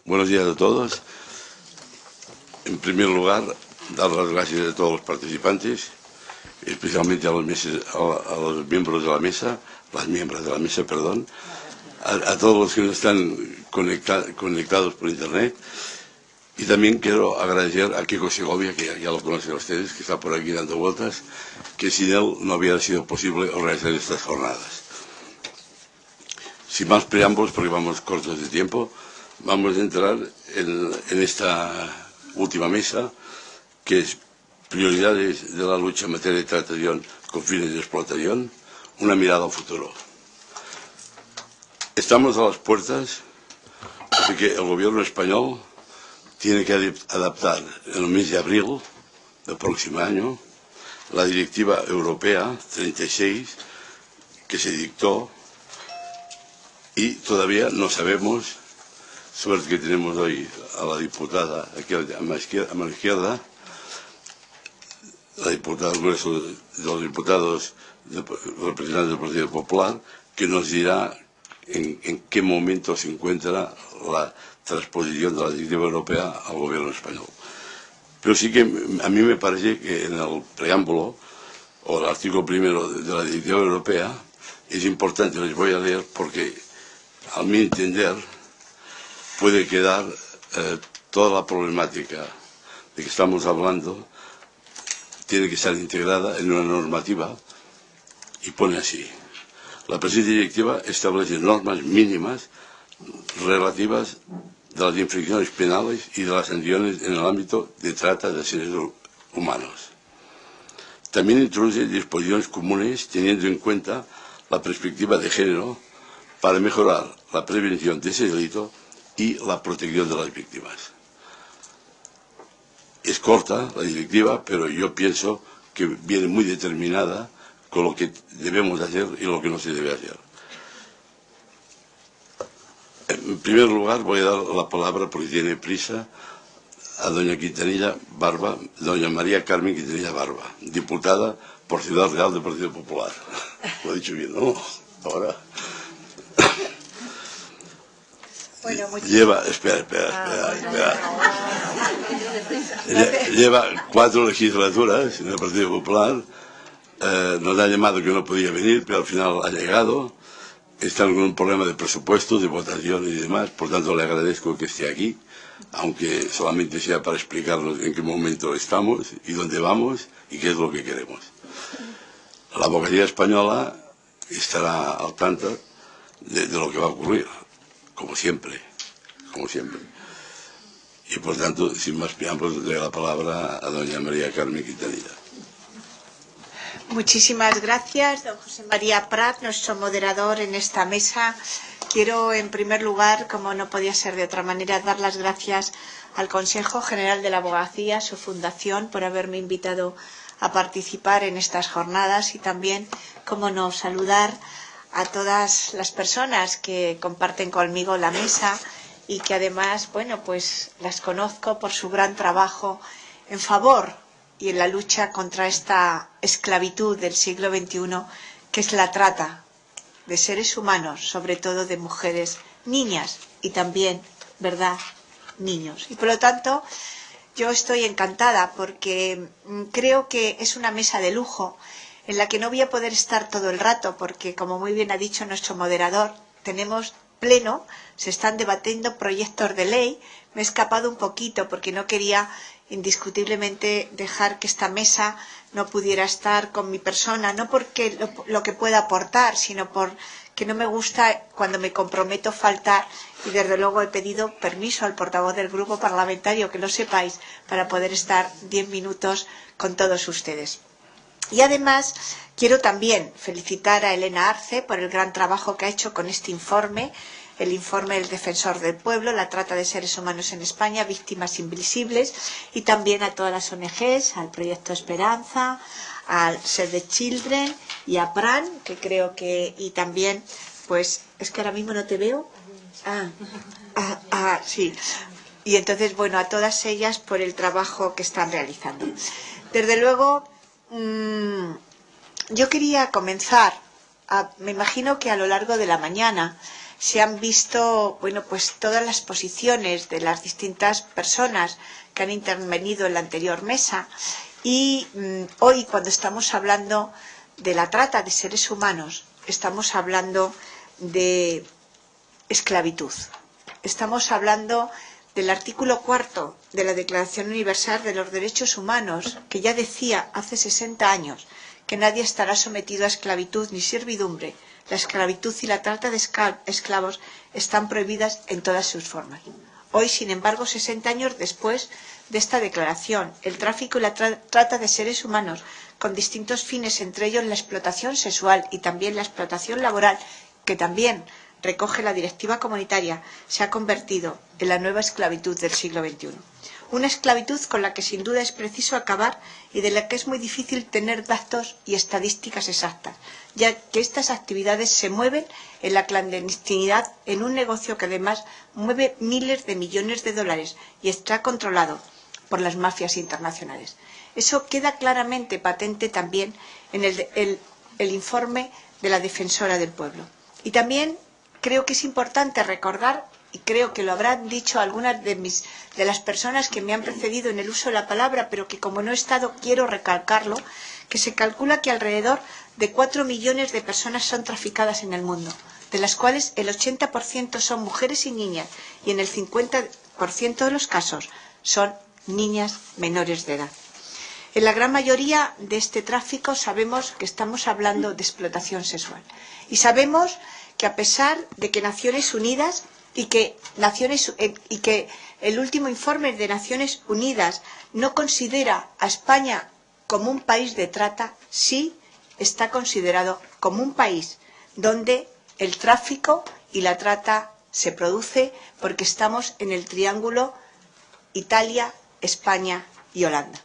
Buenos días a todos. En primer lugar, dar las gracias a todos los participantes, especialmente a los miembros de la mesa, las miembros de la mesa, perdón, a todos los que nos están conectados por internet. Y también quiero agradecer a Kiko Segovia, que ya lo conocen ustedes, que está por aquí dando vueltas, que sin él no hubiera sido posible organizar estas jornadas. Sin más preámbulos, porque vamos cortos de tiempo, vamos a entrar en esta última mesa, que es prioridades de la lucha en materia de tratación con fines de explotación, una mirada al futuro. Estamos a las puertas de que el gobierno español tiene que adaptar en el mes de abril del próximo año la Directiva Europea 36 que se dictó, y todavía no sabemos, suerte que tenemos hoy a la diputada aquí a la izquierda, la diputada del Congreso de los Diputados, representante del Partido Popular, que nos dirá en qué momento se encuentra la transposición de la Directiva Europea al gobierno español. Pero sí que a mí me parece que en el preámbulo, o el artículo primero de la Directiva Europea, es importante, les voy a leer porque, a mi entender, puede quedar toda la problemática de que estamos hablando, tiene que estar integrada en una normativa, y pone así: la presente directiva establece normas mínimas relativas de las infracciones penales y de las sanciones en el ámbito de trata de seres humanos. También introduce disposiciones comunes teniendo en cuenta la perspectiva de género para mejorar la prevención de ese delito y la protección de las víctimas. Es corta la directiva, pero yo pienso que viene muy determinada con lo que debemos hacer y lo que no se debe hacer. En primer lugar, voy a dar la palabra, porque tiene prisa, a doña Quintanilla Barba, doña María Carmen Quintanilla Barba, diputada por Ciudad Real del Partido Popular. Lo he dicho bien, ¿no? Ahora. Bueno, lleva 4 legislaturas en el Partido Popular. Nos ha llamado que no podía venir, pero al final ha llegado. Están con un problema de presupuestos, de votación y demás, por tanto le agradezco que esté aquí, aunque solamente sea para explicarnos en qué momento estamos y dónde vamos y qué es lo que queremos. La abogacía española estará al tanto de lo que va a ocurrir, como siempre. Y por tanto, sin más preámbulos, le doy la palabra a doña María Carmen Quintanilla. Muchísimas gracias, don José María Prat, nuestro moderador en esta mesa. Quiero, en primer lugar, como no podía ser de otra manera, dar las gracias al Consejo General de la Abogacía, su fundación, por haberme invitado a participar en estas jornadas, y también, cómo no, saludar a todas las personas que comparten conmigo la mesa y que además, bueno, pues las conozco por su gran trabajo en favor y en la lucha contra esta esclavitud del siglo XXI, que es la trata de seres humanos, sobre todo de mujeres, niñas y también, ¿verdad?, niños. Y por lo tanto, yo estoy encantada porque creo que es una mesa de lujo en la que no voy a poder estar todo el rato porque, como muy bien ha dicho nuestro moderador, tenemos pleno, se están debatiendo proyectos de ley. Me he escapado un poquito porque no quería indiscutiblemente dejar que esta mesa no pudiera estar con mi persona, no porque lo que pueda aportar, sino porque no me gusta cuando me comprometo faltar, y desde luego he pedido permiso al portavoz del grupo parlamentario, que lo sepáis, para poder estar 10 minutos con todos ustedes. Y además quiero también felicitar a Elena Arce por el gran trabajo que ha hecho con este informe, el informe del Defensor del Pueblo, la trata de seres humanos en España, víctimas invisibles, y también a todas las ONGs, al Proyecto Esperanza, al Save the Children y a PRAN, que creo que, y también, pues, es que ahora mismo no te veo. Sí. Y entonces, bueno, a todas ellas por el trabajo que están realizando. Desde luego, yo quería comenzar, me imagino que a lo largo de la mañana se han visto, bueno, pues todas las posiciones de las distintas personas que han intervenido en la anterior mesa y hoy, cuando estamos hablando de la trata de seres humanos, estamos hablando de esclavitud. Estamos hablando del artículo 4 de la Declaración Universal de los Derechos Humanos, que ya decía hace 60 años que nadie estará sometido a esclavitud ni servidumbre. La esclavitud y la trata de esclavos están prohibidas en todas sus formas. Hoy, sin embargo, 60 años después de esta declaración, el tráfico y la trata de seres humanos con distintos fines, entre ellos la explotación sexual y también la explotación laboral, que también recoge la directiva comunitaria, se ha convertido en la nueva esclavitud del siglo XXI. Una esclavitud con la que sin duda es preciso acabar y de la que es muy difícil tener datos y estadísticas exactas, ya que estas actividades se mueven en la clandestinidad en un negocio que además mueve miles de millones de dólares y está controlado por las mafias internacionales. Eso queda claramente patente también en el informe de la Defensora del Pueblo. Y también creo que es importante recordar, y creo que lo habrán dicho algunas de las personas que me han precedido en el uso de la palabra, pero que como no he estado quiero recalcarlo, que se calcula que alrededor de 4 millones de personas son traficadas en el mundo, de las cuales el 80% son mujeres y niñas, y en el 50% de los casos son niñas menores de edad. En la gran mayoría de este tráfico sabemos que estamos hablando de explotación sexual. Y sabemos que a pesar de que Naciones Unidas y que el último informe de Naciones Unidas no considera a España como un país de trata, sí está considerado como un país donde el tráfico y la trata se produce porque estamos en el triángulo Italia, España y Holanda.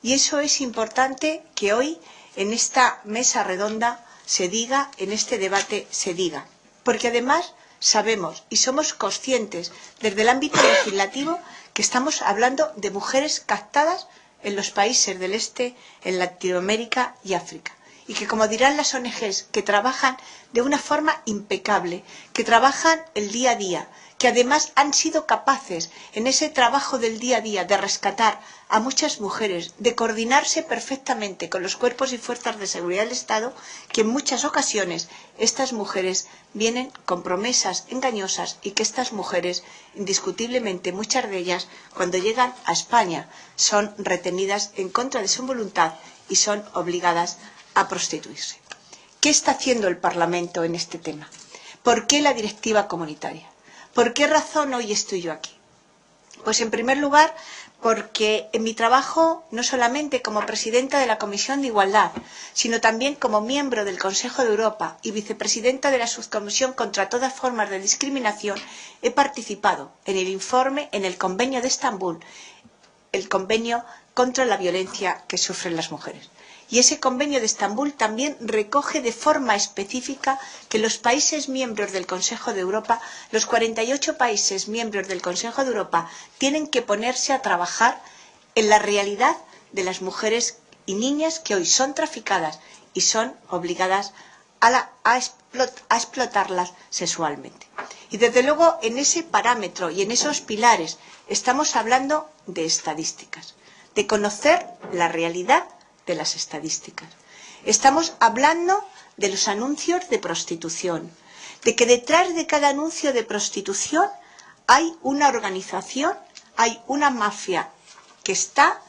Y eso es importante que hoy en esta mesa redonda se diga, en este debate se diga, porque además sabemos y somos conscientes desde el ámbito legislativo que estamos hablando de mujeres captadas en los países del este, en Latinoamérica y África. Y que, como dirán las ONGs, que trabajan de una forma impecable, que trabajan el día a día, que además han sido capaces en ese trabajo del día a día de rescatar a muchas mujeres, de coordinarse perfectamente con los cuerpos y fuerzas de seguridad del Estado, que en muchas ocasiones estas mujeres vienen con promesas engañosas y que estas mujeres, indiscutiblemente muchas de ellas, cuando llegan a España, son retenidas en contra de su voluntad y son obligadas a prostituirse. ¿Qué está haciendo el Parlamento en este tema? ¿Por qué la directiva comunitaria? ¿Por qué razón hoy estoy yo aquí? Pues en primer lugar, porque en mi trabajo, no solamente como presidenta de la Comisión de Igualdad, sino también como miembro del Consejo de Europa y vicepresidenta de la Subcomisión contra todas formas de discriminación, he participado en el informe, en el Convenio de Estambul, el convenio contra la violencia que sufren las mujeres. Y ese convenio de Estambul también recoge de forma específica que los países miembros del Consejo de Europa, los 48 países miembros del Consejo de Europa, tienen que ponerse a trabajar en la realidad de las mujeres y niñas que hoy son traficadas y son obligadas a explotarlas sexualmente. Y desde luego en ese parámetro y en esos pilares estamos hablando de estadísticas, de conocer la realidad de las estadísticas. Estamos hablando de los anuncios de prostitución, de que detrás de cada anuncio de prostitución hay una organización, hay una mafia que está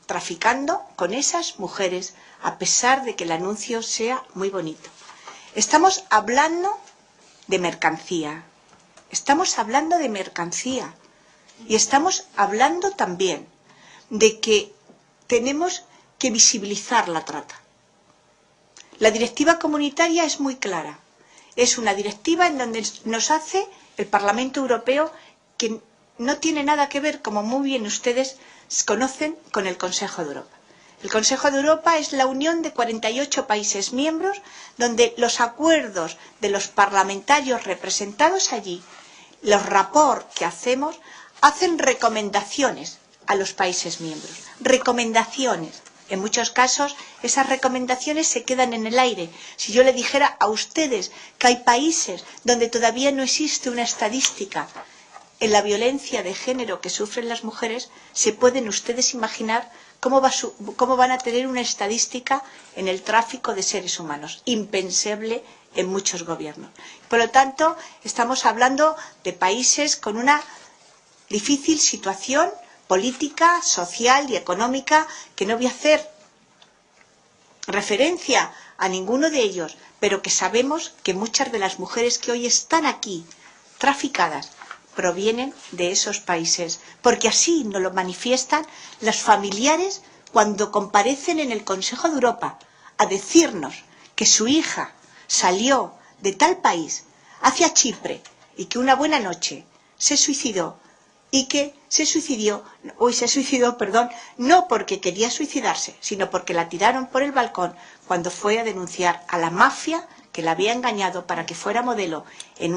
traficando con esas mujeres a pesar de que el anuncio sea muy bonito. Estamos hablando de mercancía, y estamos hablando también de que tenemos que visibilizar la trata. La directiva comunitaria es muy clara. Es una directiva en donde nos hace el Parlamento Europeo, que no tiene nada que ver, como muy bien ustedes conocen, con el Consejo de Europa. El Consejo de Europa es la unión de 48 países miembros, donde los acuerdos de los parlamentarios representados allí, los rapports que hacemos, hacen recomendaciones a los países miembros. Recomendaciones. En muchos casos, esas recomendaciones se quedan en el aire. Si yo le dijera a ustedes que hay países donde todavía no existe una estadística en la violencia de género que sufren las mujeres, se pueden ustedes imaginar cómo van a tener una estadística en el tráfico de seres humanos. Impensable en muchos gobiernos. Por lo tanto, estamos hablando de países con una difícil situación política, social y económica, que no voy a hacer referencia a ninguno de ellos, pero que sabemos que muchas de las mujeres que hoy están aquí traficadas provienen de esos países, porque así nos lo manifiestan los familiares cuando comparecen en el Consejo de Europa a decirnos que su hija salió de tal país hacia Chipre y que una buena noche se suicidó y que se suicidó, no porque quería suicidarse, sino porque la tiraron por el balcón cuando fue a denunciar a la mafia que la había engañado para que fuera modelo en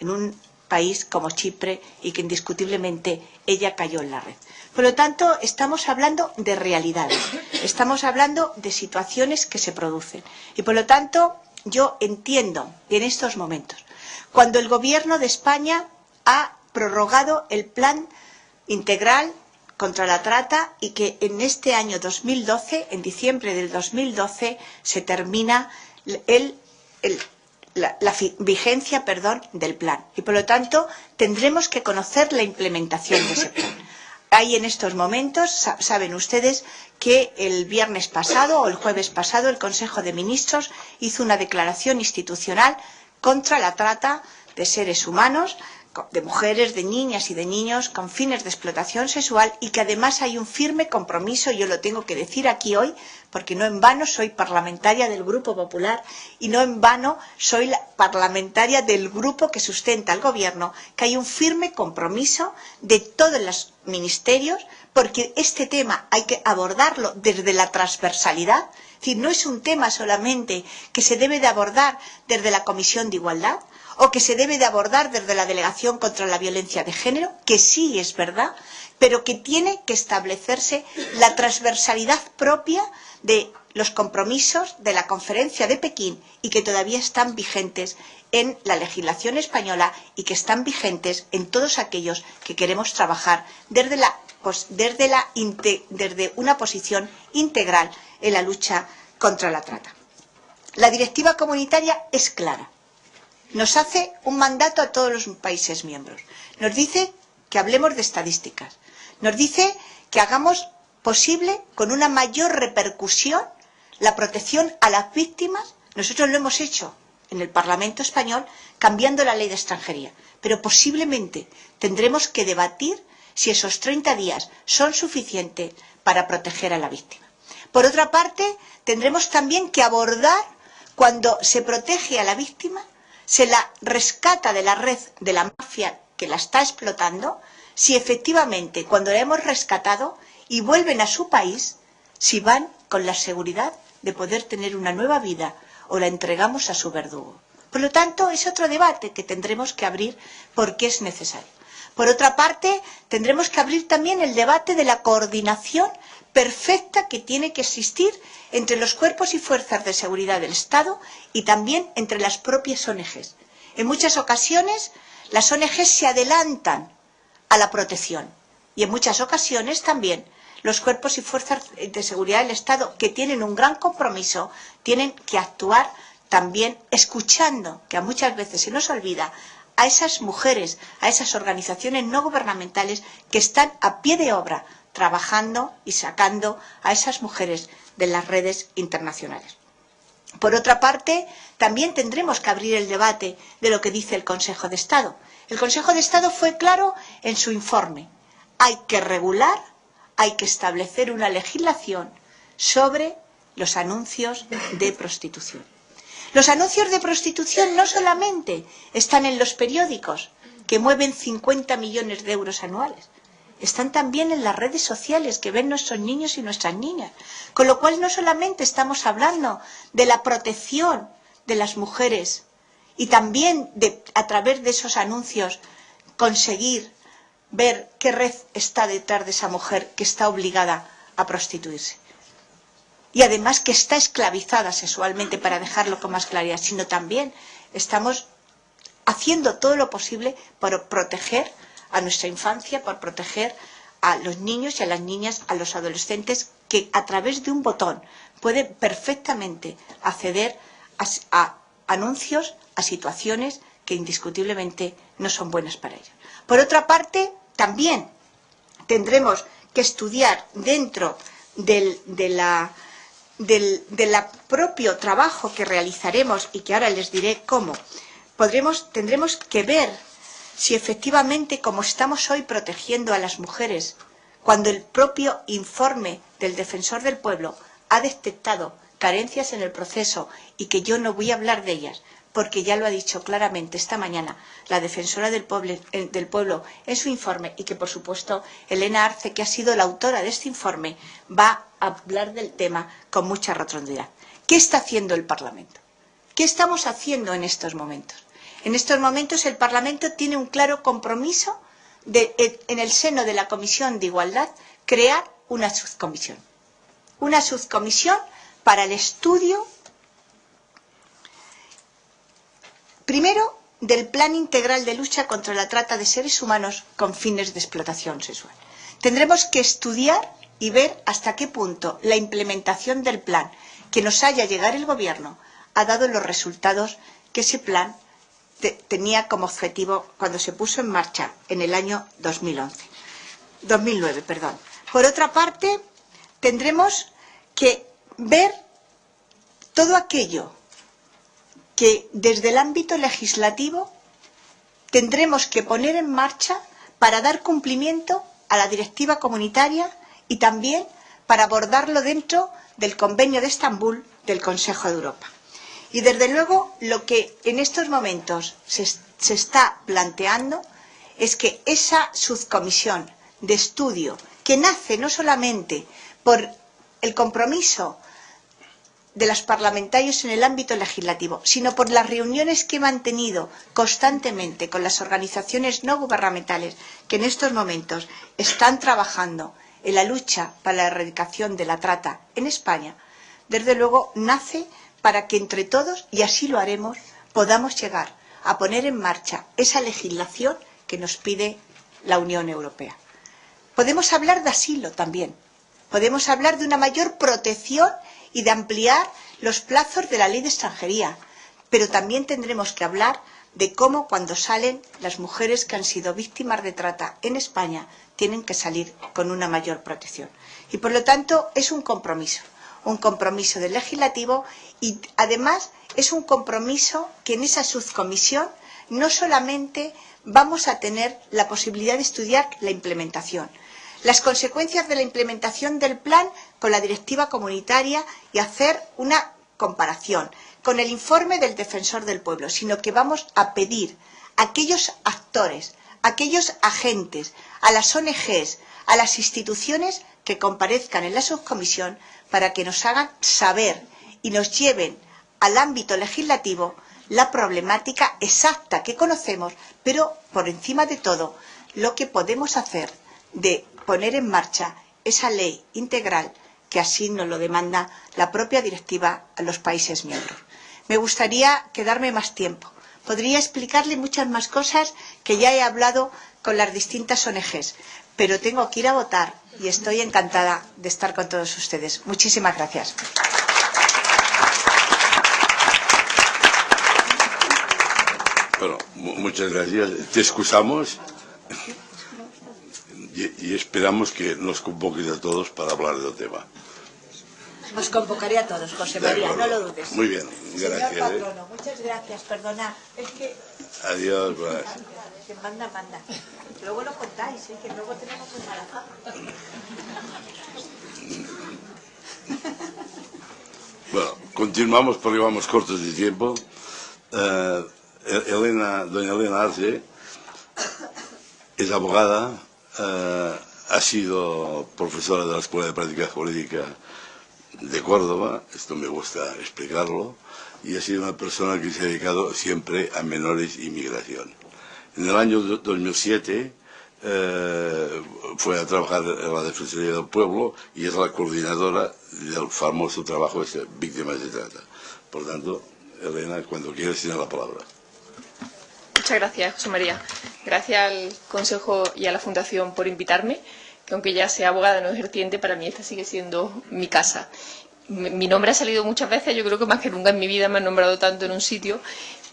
un país como Chipre y que indiscutiblemente ella cayó en la red. Por lo tanto, estamos hablando de realidades, estamos hablando de situaciones que se producen. Y por lo tanto, yo entiendo que en estos momentos, cuando el Gobierno de España ha prorrogado el plan integral contra la trata y que en este año 2012, en diciembre del 2012, se termina la vigencia del plan. Y por lo tanto, tendremos que conocer la implementación de ese plan. Hay en estos momentos, saben ustedes, que el viernes pasado o el jueves pasado el Consejo de Ministros hizo una declaración institucional contra la trata de seres humanos, de mujeres, de niñas y de niños con fines de explotación sexual, y que además hay un firme compromiso, yo lo tengo que decir aquí hoy, porque no en vano soy parlamentaria del Grupo Popular y no en vano soy la parlamentaria del grupo que sustenta al Gobierno, que hay un firme compromiso de todos los ministerios, porque este tema hay que abordarlo desde la transversalidad. Es decir, no es un tema solamente que se debe de abordar desde la Comisión de Igualdad, o que se debe de abordar desde la Delegación contra la Violencia de Género, que sí es verdad, pero que tiene que establecerse la transversalidad propia de los compromisos de la Conferencia de Pekín y que todavía están vigentes en la legislación española y que están vigentes en todos aquellos que queremos trabajar desde una posición integral en la lucha contra la trata. La directiva comunitaria es clara. Nos hace un mandato a todos los países miembros. Nos dice que hablemos de estadísticas. Nos dice que hagamos posible, con una mayor repercusión, la protección a las víctimas. Nosotros lo hemos hecho en el Parlamento español cambiando la ley de extranjería. Pero posiblemente tendremos que debatir si esos 30 días son suficientes para proteger a la víctima. Por otra parte, tendremos también que abordar, cuando se protege a la víctima, se la rescata de la red de la mafia que la está explotando, si efectivamente cuando la hemos rescatado y vuelven a su país, si van con la seguridad de poder tener una nueva vida o la entregamos a su verdugo. Por lo tanto, es otro debate que tendremos que abrir porque es necesario. Por otra parte, tendremos que abrir también el debate de la coordinación perfecta que tiene que existir entre los cuerpos y fuerzas de seguridad del Estado y también entre las propias ONGs. En muchas ocasiones, las ONGs se adelantan a la protección y en muchas ocasiones también los cuerpos y fuerzas de seguridad del Estado, que tienen un gran compromiso, tienen que actuar también escuchando, que muchas veces se nos olvida, a esas mujeres, a esas organizaciones no gubernamentales que están a pie de obra trabajando y sacando a esas mujeres de las redes internacionales. Por otra parte, también tendremos que abrir el debate de lo que dice el Consejo de Estado. El Consejo de Estado fue claro en su informe. Hay que regular, hay que establecer una legislación sobre los anuncios de prostitución. Los anuncios de prostitución no solamente están en los periódicos, que mueven 50 millones de euros anuales, están también en las redes sociales que ven nuestros niños y nuestras niñas. Con lo cual no solamente estamos hablando de la protección de las mujeres y también de, a través de esos anuncios, conseguir ver qué red está detrás de esa mujer que está obligada a prostituirse. y además que está esclavizada sexualmente, para dejarlo con más claridad, sino también estamos haciendo todo lo posible por proteger a nuestra infancia, por proteger a los niños y a las niñas, a los adolescentes, que a través de un botón pueden perfectamente acceder a anuncios, a situaciones que indiscutiblemente no son buenas para ellos. Por otra parte, también tendremos que estudiar dentro del propio trabajo que realizaremos, y que ahora les diré cómo, tendremos que ver si efectivamente, como estamos hoy protegiendo a las mujeres, cuando el propio informe del Defensor del Pueblo ha detectado carencias en el proceso, y que yo no voy a hablar de ellas, porque ya lo ha dicho claramente esta mañana la Defensora del Pueblo en su informe, y que, por supuesto, Elena Arce, que ha sido la autora de este informe, va a hablar del tema con mucha rotundidad. ¿Qué está haciendo el Parlamento? ¿Qué estamos haciendo en estos momentos? En estos momentos el Parlamento tiene un claro compromiso en el seno de la Comisión de Igualdad, crear una subcomisión. Una subcomisión para el estudio, primero, del Plan Integral de Lucha contra la Trata de Seres Humanos con fines de explotación sexual. Tendremos que estudiar y ver hasta qué punto la implementación del plan que nos haya llegado el Gobierno ha dado los resultados que ese plan tenía como objetivo cuando se puso en marcha en el año 2009. Por otra parte, tendremos que ver todo aquello que desde el ámbito legislativo tendremos que poner en marcha para dar cumplimiento a la directiva comunitaria, y también para abordarlo dentro del Convenio de Estambul del Consejo de Europa. Y desde luego lo que en estos momentos se está planteando es que esa subcomisión de estudio, que nace no solamente por el compromiso de los parlamentarios en el ámbito legislativo, sino por las reuniones que he mantenido constantemente con las organizaciones no gubernamentales que en estos momentos están trabajando en la lucha para la erradicación de la trata en España, desde luego nace para que entre todos, y así lo haremos, podamos llegar a poner en marcha esa legislación que nos pide la Unión Europea. Podemos hablar de asilo también, podemos hablar de una mayor protección y de ampliar los plazos de la ley de extranjería, pero también tendremos que hablar de cómo, cuando salen las mujeres que han sido víctimas de trata en España, tienen que salir con una mayor protección. Y por lo tanto es un compromiso del legislativo, y además es un compromiso que en esa subcomisión no solamente vamos a tener la posibilidad de estudiar la implementación, las consecuencias de la implementación del plan con la directiva comunitaria y hacer una comparación con el informe del Defensor del Pueblo, sino que vamos a pedir a aquellos actores, a aquellos agentes, a las ONGs, a las instituciones que comparezcan en la subcomisión para que nos hagan saber y nos lleven al ámbito legislativo la problemática exacta que conocemos, pero por encima de todo lo que podemos hacer de poner en marcha esa ley integral que así nos lo demanda la propia directiva a los países miembros. Me gustaría quedarme más tiempo. Podría explicarle muchas más cosas que ya he hablado con las distintas ONGs, pero tengo que ir a votar y estoy encantada de estar con todos ustedes. Muchísimas gracias. Bueno, muchas gracias. Te excusamos y esperamos que nos convoques a todos para hablar del tema. Os convocaré a todos, José María, no lo dudes. Muy bien, gracias. Señor Patrono, muchas gracias, perdona. Es que... Adiós. Que manda. Luego lo contáis, que luego tenemos un mala fama. Bueno, continuamos porque vamos cortos de tiempo. Doña Elena Arce es abogada, ha sido profesora de la Escuela de Práctica Jurídica de Córdoba, esto me gusta explicarlo, y ha sido una persona que se ha dedicado siempre a menores y migración. En el año 2007 fue a trabajar en la Defensoría del Pueblo y es la coordinadora del famoso trabajo ese, Víctimas de Trata. Por tanto, Elena, cuando quieras, tiene la palabra. Muchas gracias, José María. Gracias al Consejo y a la Fundación por invitarme, que aunque ya sea abogada no ejerciente, para mí esta sigue siendo mi casa. Mi nombre ha salido muchas veces, yo creo que más que nunca en mi vida me han nombrado tanto en un sitio,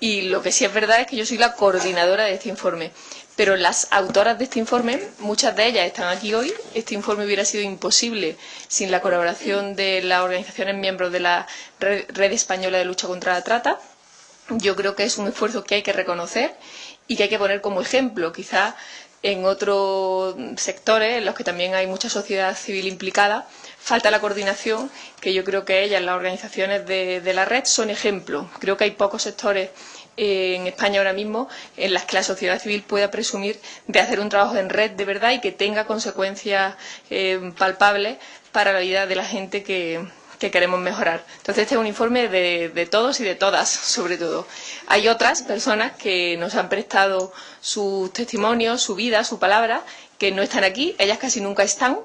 y lo que sí es verdad es que yo soy la coordinadora de este informe. Pero las autoras de este informe, muchas de ellas están aquí hoy. Este informe hubiera sido imposible sin la colaboración de las organizaciones miembros de la Red Española de Lucha contra la Trata. Yo creo que es un esfuerzo que hay que reconocer y que hay que poner como ejemplo. Quizás en otros sectores en los que también hay mucha sociedad civil implicada, falta la coordinación, que yo creo que ellas, las organizaciones de la red, son ejemplo. Creo que hay pocos sectores en España ahora mismo en las que la sociedad civil pueda presumir de hacer un trabajo en red de verdad y que tenga consecuencias palpables para la vida de la gente que queremos mejorar. Entonces este es un informe de todos y de todas, sobre todo. Hay otras personas que nos han prestado sus testimonios, su vida, su palabra, que no están aquí, ellas casi nunca están,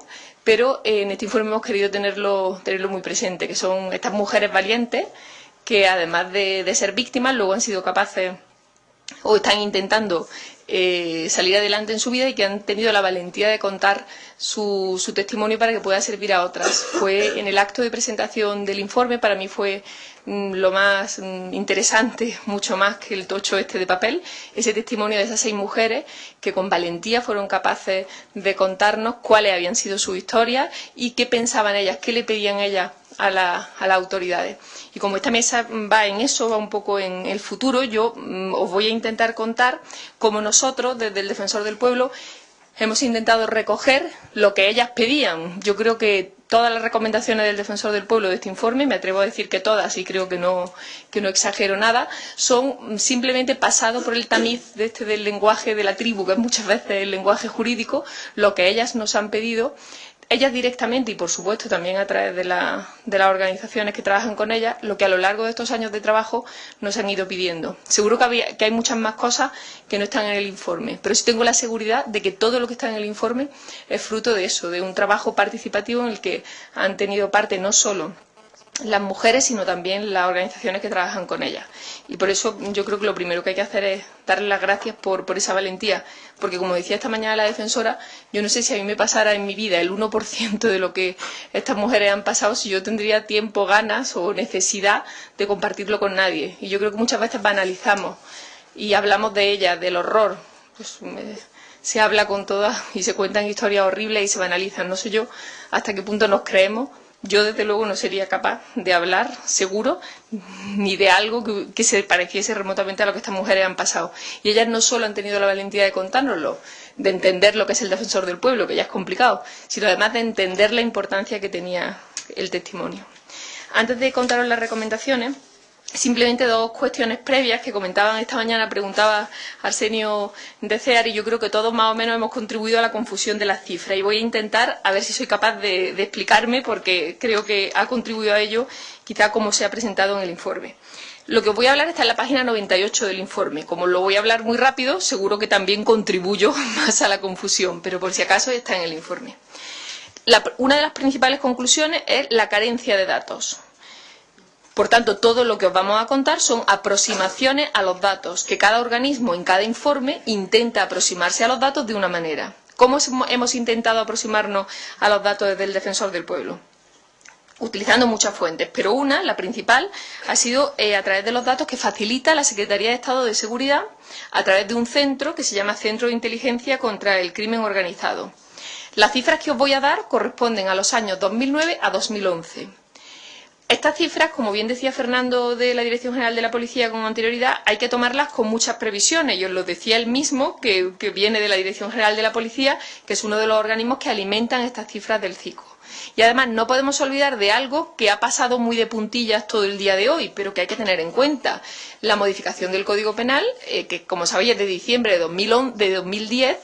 pero en este informe hemos querido tenerlo muy presente, que son estas mujeres valientes que además de ser víctimas luego han sido capaces o están intentando salir adelante en su vida y que han tenido la valentía de contar su testimonio para que pueda servir a otras. Fue en el acto de presentación del informe, para mí fue lo más interesante, mucho más que el tocho este de papel, ese testimonio de esas 6 mujeres que con valentía fueron capaces de contarnos cuáles habían sido sus historias y qué pensaban ellas, qué le pedían ellas a las autoridades. Y como esta mesa va en eso, va un poco en el futuro, yo os voy a intentar contar cómo nosotros, desde el Defensor del Pueblo, hemos intentado recoger lo que ellas pedían. Yo creo que todas las recomendaciones del Defensor del Pueblo de este informe, me atrevo a decir que todas, y creo que no exagero nada, son simplemente pasado por el tamiz del lenguaje de la tribu, que es muchas veces el lenguaje jurídico, lo que ellas nos han pedido. Ellas directamente y, por supuesto, también a través de las organizaciones que trabajan con ellas, lo que a lo largo de estos años de trabajo nos han ido pidiendo. Seguro que hay muchas más cosas que no están en el informe, pero sí tengo la seguridad de que todo lo que está en el informe es fruto de eso, de un trabajo participativo en el que han tenido parte no solo las mujeres, sino también las organizaciones que trabajan con ellas. Y por eso yo creo que lo primero que hay que hacer es darle las gracias por esa valentía, porque como decía esta mañana la defensora, yo no sé si a mí me pasara en mi vida el 1% de lo que estas mujeres han pasado, si yo tendría tiempo, ganas o necesidad de compartirlo con nadie. Y yo creo que muchas veces banalizamos y hablamos de ellas, del horror. Pues se habla con todas y se cuentan historias horribles y se banalizan. No sé yo hasta qué punto nos creemos. Yo, desde luego, no sería capaz de hablar, seguro, ni de algo que se pareciese remotamente a lo que estas mujeres han pasado. Y ellas no solo han tenido la valentía de contárnoslo, de entender lo que es el Defensor del Pueblo, que ya es complicado, sino además de entender la importancia que tenía el testimonio. Antes de contaros las recomendaciones, simplemente 2 cuestiones previas que comentaban esta mañana, preguntaba Arsenio de Cear, y yo creo que todos más o menos hemos contribuido a la confusión de las cifras. Y voy a intentar, a ver si soy capaz de explicarme, porque creo que ha contribuido a ello, quizá como se ha presentado en el informe. Lo que os voy a hablar está en la página 98 del informe. Como lo voy a hablar muy rápido, seguro que también contribuyo más a la confusión, pero por si acaso está en el informe. Una de las principales conclusiones es la carencia de datos. Por tanto, todo lo que os vamos a contar son aproximaciones a los datos, que cada organismo en cada informe intenta aproximarse a los datos de una manera. ¿Cómo hemos intentado aproximarnos a los datos desde el Defensor del Pueblo? Utilizando muchas fuentes, pero la principal, ha sido a través de los datos que facilita la Secretaría de Estado de Seguridad a través de un centro que se llama Centro de Inteligencia contra el Crimen Organizado. Las cifras que os voy a dar corresponden a los años 2009 a 2011. Estas cifras, como bien decía Fernando de la Dirección General de la Policía con anterioridad, hay que tomarlas con muchas previsiones. Y os lo decía él mismo, que viene de la Dirección General de la Policía, que es uno de los organismos que alimentan estas cifras del CICO. Y además no podemos olvidar de algo que ha pasado muy de puntillas todo el día de hoy, pero que hay que tener en cuenta. La modificación del Código Penal, que como sabéis es de diciembre de 2010,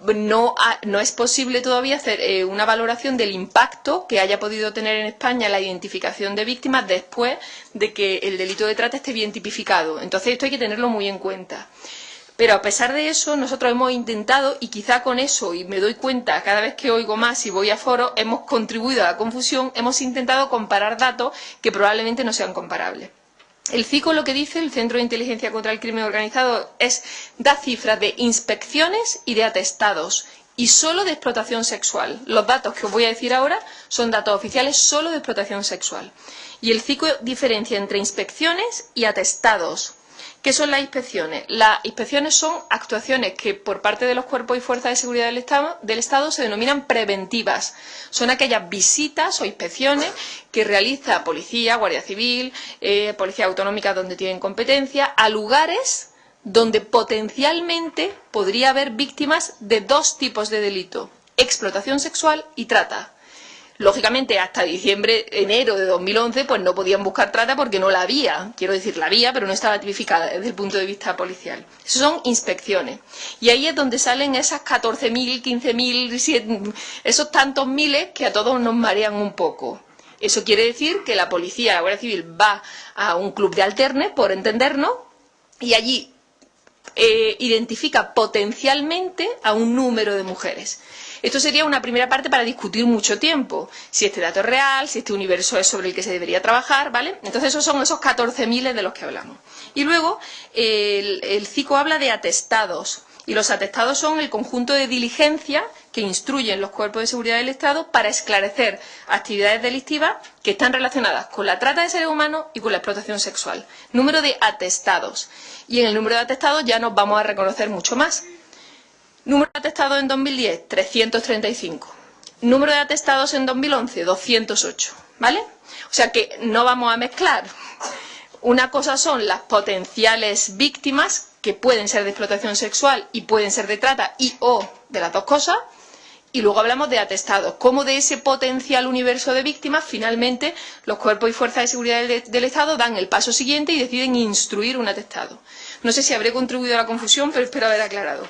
no es posible todavía hacer una valoración del impacto que haya podido tener en España la identificación de víctimas después de que el delito de trata esté bien tipificado. Entonces esto hay que tenerlo muy en cuenta. Pero a pesar de eso, nosotros hemos intentado, y quizá con eso, y me doy cuenta cada vez que oigo más y voy a foros, hemos contribuido a la confusión, hemos intentado comparar datos que probablemente no sean comparables. El CICO lo que dice, el Centro de Inteligencia contra el Crimen Organizado, da cifras de inspecciones y de atestados, y solo de explotación sexual. Los datos que os voy a decir ahora son datos oficiales solo de explotación sexual. Y el CICO diferencia entre inspecciones y atestados. ¿Qué son las inspecciones? Las inspecciones son actuaciones que por parte de los cuerpos y fuerzas de seguridad del Estado se denominan preventivas. Son aquellas visitas o inspecciones que realiza Policía, Guardia Civil, Policía Autonómica donde tienen competencia, a lugares donde potencialmente podría haber víctimas de dos tipos de delito: explotación sexual y trata. Lógicamente, hasta enero de 2011, pues no podían buscar trata porque no la había. Quiero decir, la había, pero no estaba tipificada desde el punto de vista policial. Eso son inspecciones. Y ahí es donde salen esas 14.000, 15.000, esos tantos miles que a todos nos marean un poco. Eso quiere decir que la policía, la Guardia Civil, va a un club de alternes, por entendernos, y allí identifica potencialmente a un número de mujeres. Esto sería una primera parte para discutir mucho tiempo, si este dato es real, si este universo es sobre el que se debería trabajar, ¿vale? Entonces esos son esos 14.000 de los que hablamos. Y luego el CICO habla de atestados, y los atestados son el conjunto de diligencias que instruyen los cuerpos de seguridad del Estado para esclarecer actividades delictivas que están relacionadas con la trata de seres humanos y con la explotación sexual. Número de atestados. Y en el número de atestados ya nos vamos a reconocer mucho más. Número de atestados en 2010, 335. Número de atestados en 2011, 208. ¿Vale? O sea que no vamos a mezclar. Una cosa son las potenciales víctimas, que pueden ser de explotación sexual y pueden ser de trata y o de las dos cosas. Y luego hablamos de atestados. Cómo de ese potencial universo de víctimas, finalmente, los cuerpos y fuerzas de seguridad del Estado dan el paso siguiente y deciden instruir un atestado. No sé si habré contribuido a la confusión, pero espero haber aclarado.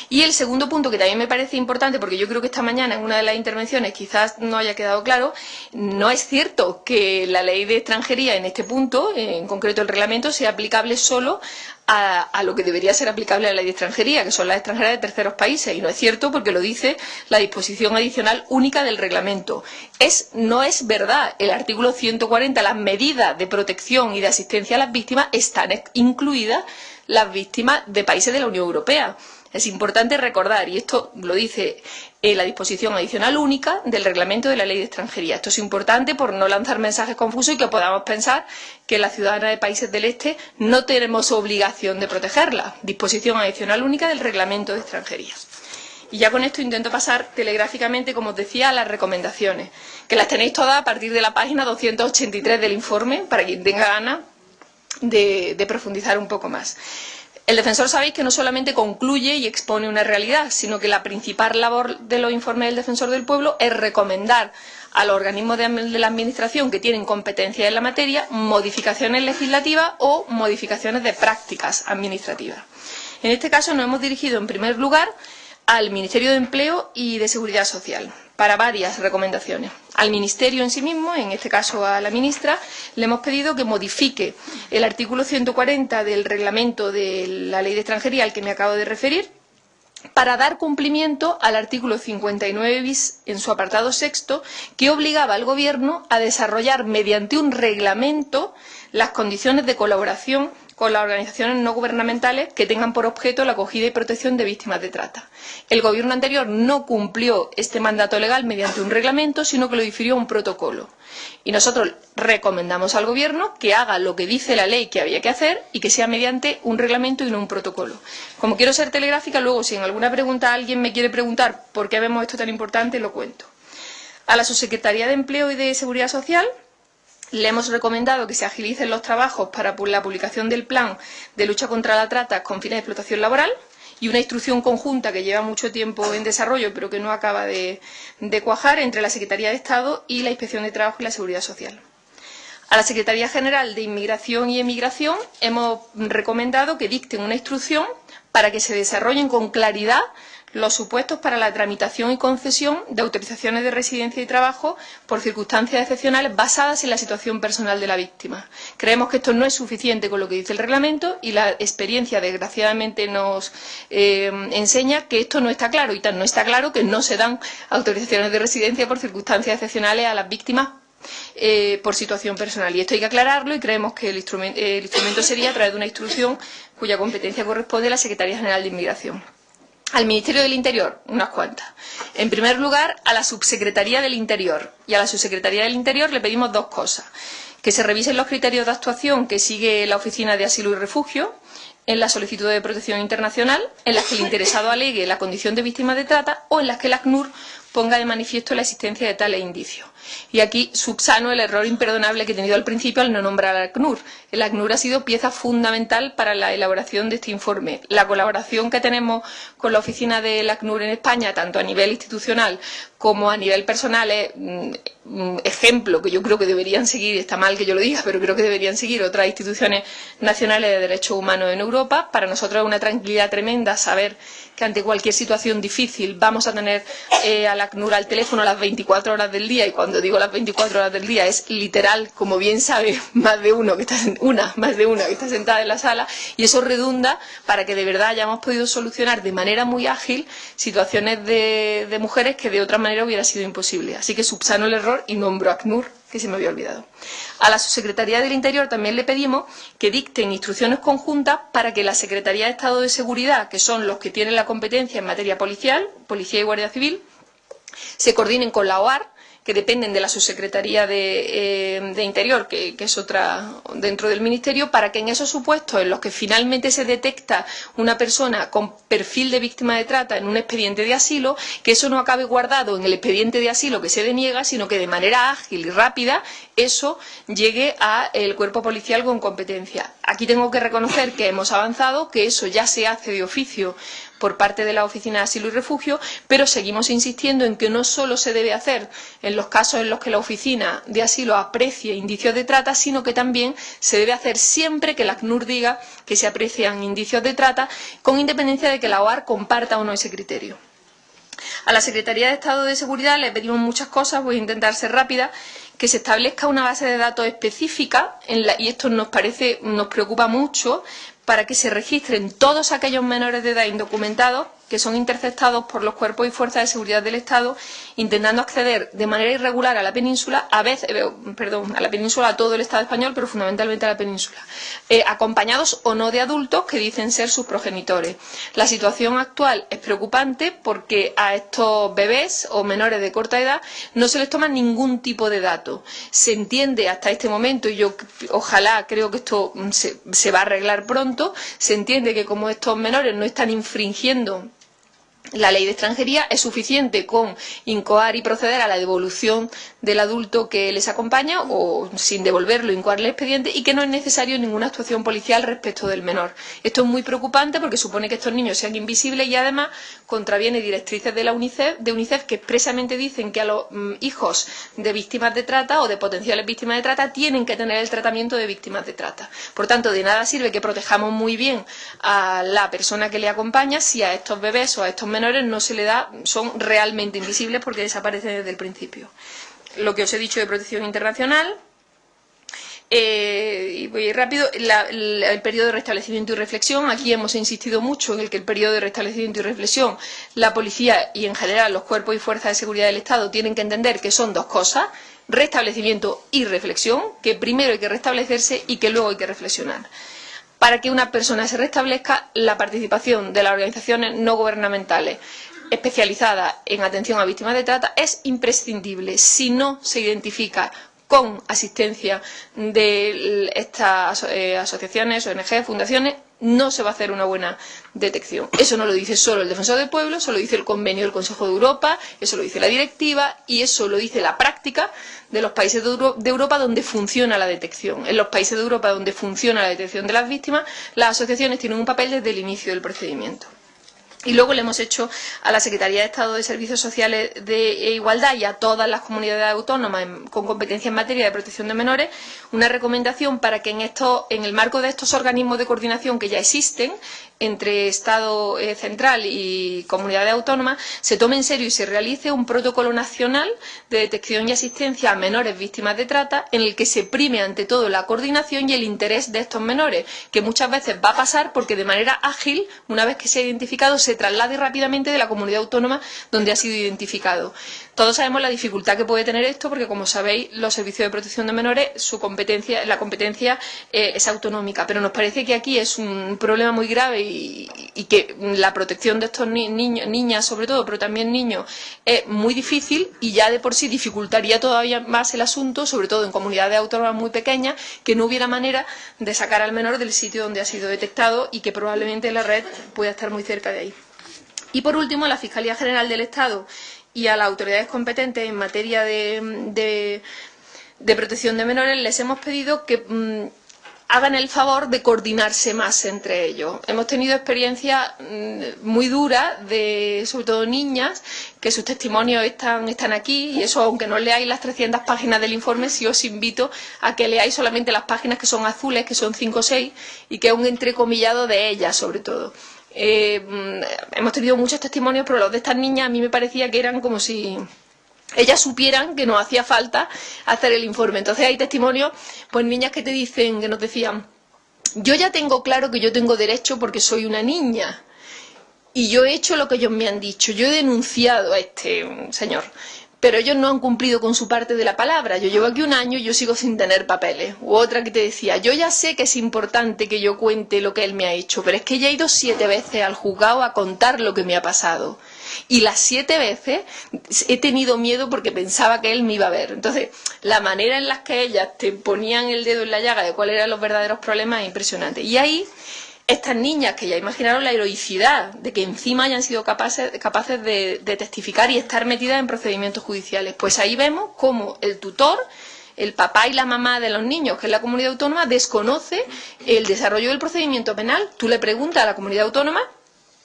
Y el segundo punto, que también me parece importante, porque yo creo que esta mañana en una de las intervenciones quizás no haya quedado claro, no es cierto que la ley de extranjería en este punto, en concreto el reglamento, sea aplicable solo a lo que debería ser aplicable a la ley de extranjería, que son las extranjeras de terceros países. Y no es cierto porque lo dice la disposición adicional única del reglamento. No es verdad. El artículo 140, las medidas de protección y de asistencia a las víctimas, están incluidas las víctimas de países de la Unión Europea. Es importante recordar, y esto lo dice la disposición adicional única del reglamento de la ley de extranjería. Esto es importante por no lanzar mensajes confusos y que podamos pensar que las ciudadanas de países del este no tenemos obligación de protegerlas. Disposición adicional única del reglamento de extranjería. Y ya con esto intento pasar telegráficamente, como os decía, a las recomendaciones, que las tenéis todas a partir de la página 283 del informe, para quien tenga ganas de profundizar un poco más. El defensor, sabéis que no solamente concluye y expone una realidad, sino que la principal labor de los informes del defensor del pueblo es recomendar a los organismos de la Administración que tienen competencia en la materia modificaciones legislativas o modificaciones de prácticas administrativas. En este caso nos hemos dirigido en primer lugar al Ministerio de Empleo y de Seguridad Social para varias recomendaciones. Al Ministerio en sí mismo, en este caso a la ministra, le hemos pedido que modifique el artículo 140 del reglamento de la Ley de Extranjería al que me acabo de referir, para dar cumplimiento al artículo 59 bis en su apartado sexto, que obligaba al Gobierno a desarrollar mediante un reglamento las condiciones de colaboración con las organizaciones no gubernamentales que tengan por objeto la acogida y protección de víctimas de trata. El Gobierno anterior no cumplió este mandato legal mediante un reglamento, sino que lo difirió a un protocolo. Y nosotros recomendamos al Gobierno que haga lo que dice la ley que había que hacer y que sea mediante un reglamento y no un protocolo. Como quiero ser telegráfica, luego si en alguna pregunta alguien me quiere preguntar por qué vemos esto tan importante, lo cuento. A la Subsecretaría de Empleo y de Seguridad Social le hemos recomendado que se agilicen los trabajos para la publicación del plan de lucha contra la trata con fines de explotación laboral y una instrucción conjunta que lleva mucho tiempo en desarrollo pero que no acaba de cuajar entre la Secretaría de Estado y la Inspección de Trabajo y la Seguridad Social. A la Secretaría General de Inmigración y Emigración hemos recomendado que dicten una instrucción para que se desarrollen con claridad los supuestos para la tramitación y concesión de autorizaciones de residencia y trabajo por circunstancias excepcionales basadas en la situación personal de la víctima. Creemos que esto no es suficiente con lo que dice el reglamento y la experiencia, desgraciadamente, nos enseña que esto no está claro, y tan no está claro que no se dan autorizaciones de residencia por circunstancias excepcionales a las víctimas por situación personal. Y esto hay que aclararlo, y creemos que el instrumento sería a través de una instrucción cuya competencia corresponde a la Secretaría General de Inmigración. Al Ministerio del Interior, unas cuantas. En primer lugar, a la Subsecretaría del Interior. Y a la Subsecretaría del Interior le pedimos dos cosas: que se revisen los criterios de actuación que sigue la Oficina de Asilo y Refugio en la solicitud de protección internacional, en las que el interesado alegue la condición de víctima de trata o en las que el ACNUR ponga de manifiesto la existencia de tales indicios. Y aquí subsano el error imperdonable que he tenido al principio al no nombrar al ACNUR. El ACNUR ha sido pieza fundamental para la elaboración de este informe. La colaboración que tenemos con la oficina del ACNUR en España, tanto a nivel institucional como a nivel personal, es ejemplo que yo creo que deberían seguir, está mal que yo lo diga, pero creo que deberían seguir otras instituciones nacionales de derechos humanos en Europa. Para nosotros es una tranquilidad tremenda saber que ante cualquier situación difícil vamos a tener al ACNUR al teléfono las 24 horas del día, y cuando digo las 24 horas del día es literal, como bien sabe más de una que está sentada en la sala, y eso redunda para que de verdad hayamos podido solucionar de manera muy ágil situaciones de mujeres que de otra manera hubiera sido imposible. Así que subsano el error y nombro a ACNUR, que se me había olvidado. A la Subsecretaría del Interior también le pedimos que dicten instrucciones conjuntas para que la Secretaría de Estado de Seguridad, que son los que tienen la competencia en materia policial, Policía y Guardia Civil, se coordinen con la OAR, que dependen de la Subsecretaría de Interior, que es otra dentro del Ministerio, para que en esos supuestos en los que finalmente se detecta una persona con perfil de víctima de trata en un expediente de asilo, que eso no acabe guardado en el expediente de asilo que se deniega, sino que de manera ágil y rápida eso llegue al cuerpo policial con competencia. Aquí tengo que reconocer que hemos avanzado, que eso ya se hace de oficio por parte de la Oficina de Asilo y Refugio, pero seguimos insistiendo en que no solo se debe hacer en los casos en los que la Oficina de Asilo aprecie indicios de trata, sino que también se debe hacer siempre que la ACNUR diga que se aprecian indicios de trata, con independencia de que la OAR comparta o no ese criterio. A la Secretaría de Estado de Seguridad le pedimos muchas cosas, voy a intentar ser rápida: que se establezca una base de datos específica, y esto nos preocupa mucho, para que se registren todos aquellos menores de edad indocumentados que son interceptados por los cuerpos y fuerzas de seguridad del Estado intentando acceder de manera irregular a la península, a la península, a todo el Estado español, pero fundamentalmente a la península, acompañados o no de adultos que dicen ser sus progenitores. La situación actual es preocupante porque a estos bebés o menores de corta edad no se les toma ningún tipo de dato. Se entiende hasta este momento, y yo creo que esto se va a arreglar pronto, se entiende que como estos menores no están infringiendo la ley de extranjería, es suficiente con incoar y proceder a la devolución del adulto que les acompaña, o sin devolverlo, incoar el expediente, y que no es necesario ninguna actuación policial respecto del menor. Esto es muy preocupante porque supone que estos niños sean invisibles, y además contraviene directrices de UNICEF, que expresamente dicen que a los hijos de víctimas de trata o de potenciales víctimas de trata tienen que tener el tratamiento de víctimas de trata. Por tanto, de nada sirve que protejamos muy bien a la persona que le acompaña si a estos bebés o a estos menores no se le da, son realmente invisibles porque desaparecen desde el principio. Lo que os he dicho de protección internacional, y voy rápido, el periodo de restablecimiento y reflexión. Aquí hemos insistido mucho en el que el periodo de restablecimiento y reflexión, la policía y en general los cuerpos y fuerzas de seguridad del Estado tienen que entender que son dos cosas: restablecimiento y reflexión, que primero hay que restablecerse y que luego hay que reflexionar. Para que una persona se restablezca, la participación de las organizaciones no gubernamentales especializadas en atención a víctimas de trata es imprescindible. Si no se identifica con asistencia de estas asociaciones, ONG, fundaciones, no se va a hacer una buena detección. Eso no lo dice solo el Defensor del Pueblo, eso lo dice el convenio del Consejo de Europa, eso lo dice la directiva, y eso lo dice la práctica de los países de Europa donde funciona la detección. En los países de Europa donde funciona la detección de las víctimas, las asociaciones tienen un papel desde el inicio del procedimiento. Y luego le hemos hecho a la Secretaría de Estado de Servicios Sociales de Igualdad y a todas las comunidades autónomas con competencia en materia de protección de menores una recomendación para que en el marco de estos organismos de coordinación que ya existen entre Estado central y comunidades autónomas se tome en serio y se realice un protocolo nacional de detección y asistencia a menores víctimas de trata en el que se prime ante todo la coordinación y el interés de estos menores, que muchas veces va a pasar porque de manera ágil, una vez que se ha identificado, se traslade rápidamente de la comunidad autónoma donde ha sido identificado. Todos sabemos la dificultad que puede tener esto porque, como sabéis, los servicios de protección de menores, la competencia es autonómica, pero nos parece que aquí es un problema muy grave y que la protección de estos niños, niñas sobre todo, pero también niños, es muy difícil y ya de por sí dificultaría todavía más el asunto, sobre todo en comunidades autónomas muy pequeñas, que no hubiera manera de sacar al menor del sitio donde ha sido detectado y que probablemente la red pueda estar muy cerca de ahí. Y por último, a la Fiscalía General del Estado y a las autoridades competentes en materia de protección de menores les hemos pedido que hagan el favor de coordinarse más entre ellos. Hemos tenido experiencias muy duras de, sobre todo, niñas, que sus testimonios están aquí, y eso, aunque no leáis las 300 páginas del informe, sí os invito a que leáis solamente las páginas que son azules, que son 5 o 6, y que es un entrecomillado de ellas, sobre todo. Hemos tenido muchos testimonios, pero los de estas niñas a mí me parecía que eran como si ellas supieran que nos hacía falta hacer el informe. Entonces hay testimonios, pues niñas que te dicen, que nos decían: yo ya tengo claro que yo tengo derecho porque soy una niña y yo he hecho lo que ellos me han dicho, yo he denunciado a este señor, pero ellos no han cumplido con su parte de la palabra. Yo llevo aquí 1 año y yo sigo sin tener papeles. U otra que te decía: yo ya sé que es importante que yo cuente lo que él me ha hecho, pero es que ya he ido 7 veces al juzgado a contar lo que me ha pasado. Y las 7 veces he tenido miedo porque pensaba que él me iba a ver. Entonces, la manera en la que ellas te ponían el dedo en la llaga de cuáles eran los verdaderos problemas es impresionante. Y ahí, estas niñas que ya imaginaron la heroicidad de que encima hayan sido capaces de testificar y estar metidas en procedimientos judiciales, pues ahí vemos cómo el tutor, el papá y la mamá de los niños, que es la comunidad autónoma, desconoce el desarrollo del procedimiento penal. Tú le preguntas a la comunidad autónoma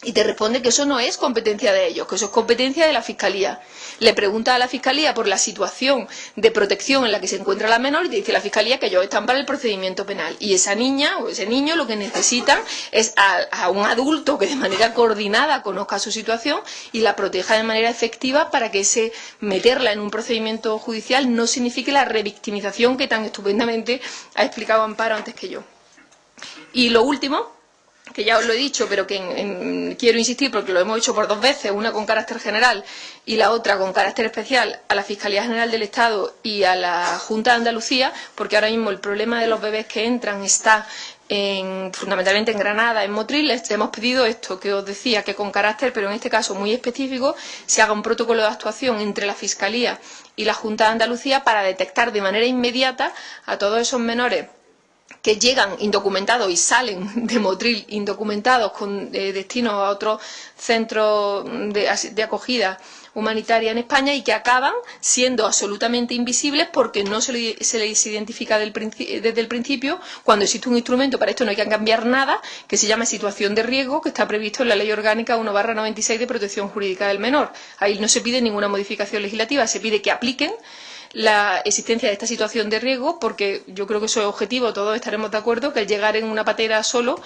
y te responde que eso no es competencia de ellos, que eso es competencia de la Fiscalía. Le pregunta a la Fiscalía por la situación de protección en la que se encuentra la menor y te dice la Fiscalía que ellos están para el procedimiento penal. Y esa niña o ese niño lo que necesitan es a un adulto que de manera coordinada conozca su situación y la proteja de manera efectiva para que ese meterla en un procedimiento judicial no signifique la revictimización que tan estupendamente ha explicado Amparo antes que yo. Y lo último, que ya os lo he dicho, pero que quiero insistir porque lo hemos hecho por 2 veces, una con carácter general y la otra con carácter especial, a la Fiscalía General del Estado y a la Junta de Andalucía, porque ahora mismo el problema de los bebés que entran está fundamentalmente en Granada, en Motril. Les hemos pedido esto que os decía, que con carácter, pero en este caso muy específico, se haga un protocolo de actuación entre la Fiscalía y la Junta de Andalucía para detectar de manera inmediata a todos esos menores que llegan indocumentados y salen de Motril indocumentados con destino a otros centros de acogida humanitaria en España y que acaban siendo absolutamente invisibles porque no se les identifica desde el principio, cuando existe un instrumento. Para esto no hay que cambiar nada, que se llama situación de riesgo, que está previsto en la Ley Orgánica 1/96 de Protección Jurídica del Menor. Ahí no se pide ninguna modificación legislativa, se pide que apliquen la existencia de esta situación de riesgo, porque yo creo que eso es objetivo, todos estaremos de acuerdo, que el llegar en una patera solo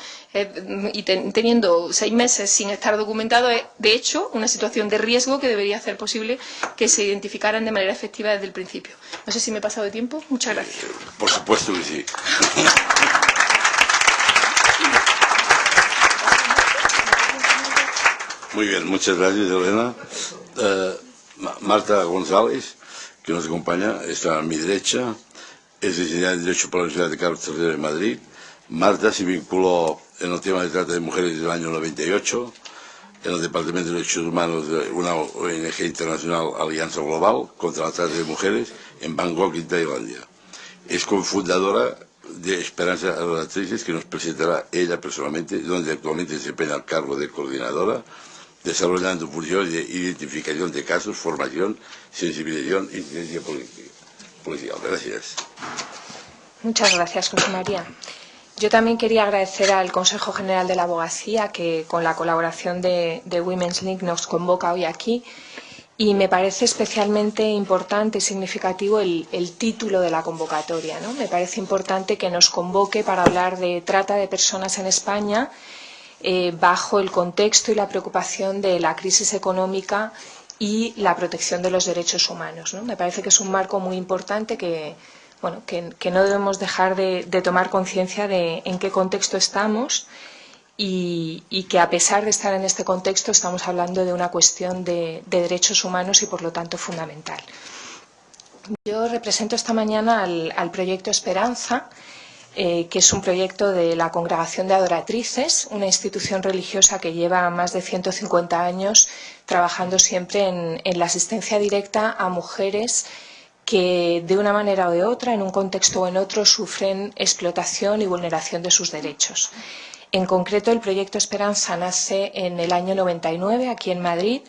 y teniendo 6 meses sin estar documentado es, de hecho, una situación de riesgo que debería hacer posible que se identificaran de manera efectiva desde el principio. No sé si me he pasado de tiempo. Muchas gracias. Por supuesto que sí. Muy bien, muchas gracias, Elena. Marta González, que nos acompaña, está a mi derecha, es licenciada en Derecho por la Universidad de Carlos III de Madrid. Marta se vinculó en el tema de trata de mujeres desde el año 98, en el Departamento de Derechos Humanos de una ONG internacional, Alianza Global contra la trata de mujeres, en Bangkok, en Tailandia. Es cofundadora de Esperanza Relatrices, que nos presentará ella personalmente, donde actualmente desempeña el cargo de coordinadora, desarrollando funciones de identificación de casos, formación, sensibilización e incidencia policial. Gracias. Muchas gracias, José María. Yo también quería agradecer al Consejo General de la Abogacía que, con la colaboración de Women's Link, nos convoca hoy aquí. Y me parece especialmente importante y significativo el título de la convocatoria, ¿no? Me parece importante que nos convoque para hablar de trata de personas en España bajo el contexto y la preocupación de la crisis económica y la protección de los derechos humanos, ¿no? Me parece que es un marco muy importante que no debemos dejar de tomar conciencia de en qué contexto estamos y que, a pesar de estar en este contexto, estamos hablando de una cuestión de derechos humanos y, por lo tanto, fundamental. Yo represento esta mañana al proyecto Esperanza, que es un proyecto de la Congregación de Adoratrices, una institución religiosa que lleva más de 150 años trabajando siempre en la asistencia directa a mujeres que, de una manera o de otra, en un contexto o en otro, sufren explotación y vulneración de sus derechos. En concreto, el proyecto Esperanza nace en el año 99, aquí en Madrid,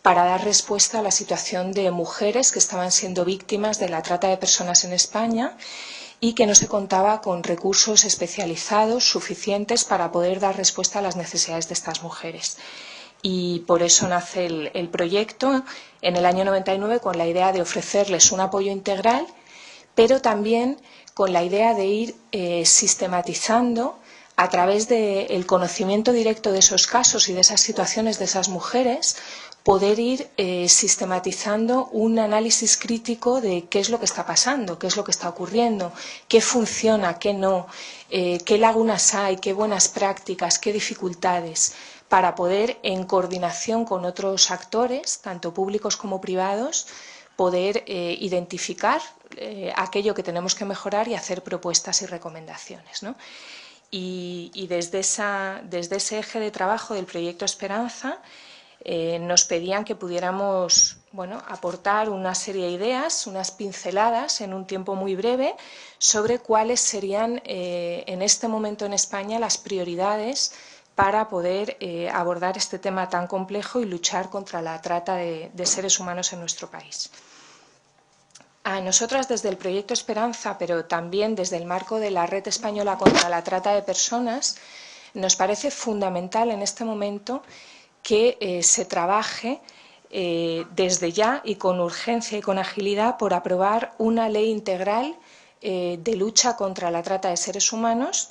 para dar respuesta a la situación de mujeres que estaban siendo víctimas de la trata de personas en España y que no se contaba con recursos especializados suficientes para poder dar respuesta a las necesidades de estas mujeres. Y por eso nace el proyecto en el año 99 con la idea de ofrecerles un apoyo integral, pero también con la idea de ir sistematizando, a través del conocimiento directo de esos casos y de esas situaciones de esas mujeres, poder ir sistematizando un análisis crítico de qué es lo que está pasando, qué es lo que está ocurriendo, qué funciona, qué no, qué lagunas hay, qué buenas prácticas, qué dificultades, para poder, en coordinación con otros actores, tanto públicos como privados, poder identificar aquello que tenemos que mejorar y hacer propuestas y recomendaciones, ¿no? Y desde ese eje de trabajo del proyecto Esperanza nos pedían que pudiéramos aportar una serie de ideas, unas pinceladas en un tiempo muy breve sobre cuáles serían en este momento en España las prioridades para poder abordar este tema tan complejo y luchar contra la trata de seres humanos en nuestro país. A nosotras, desde el proyecto Esperanza, pero también desde el marco de la Red Española contra la Trata de Personas, nos parece fundamental en este momento que se trabaje desde ya y con urgencia y con agilidad por aprobar una ley integral de lucha contra la trata de seres humanos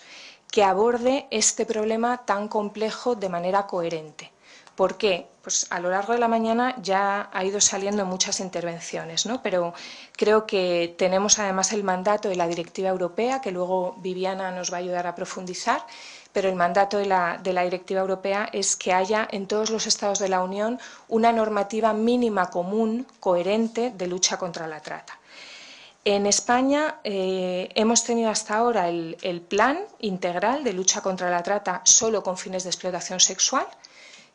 que aborde este problema tan complejo de manera coherente. ¿Por qué? Pues a lo largo de la mañana ya ha ido saliendo muchas intervenciones, ¿no? Pero creo que tenemos además el mandato de la Directiva Europea, que luego Viviana nos va a ayudar a profundizar, pero el mandato de la Directiva Europea es que haya en todos los Estados de la Unión una normativa mínima común, coherente, de lucha contra la trata. En España hemos tenido hasta ahora el Plan Integral de Lucha contra la Trata solo con fines de explotación sexual,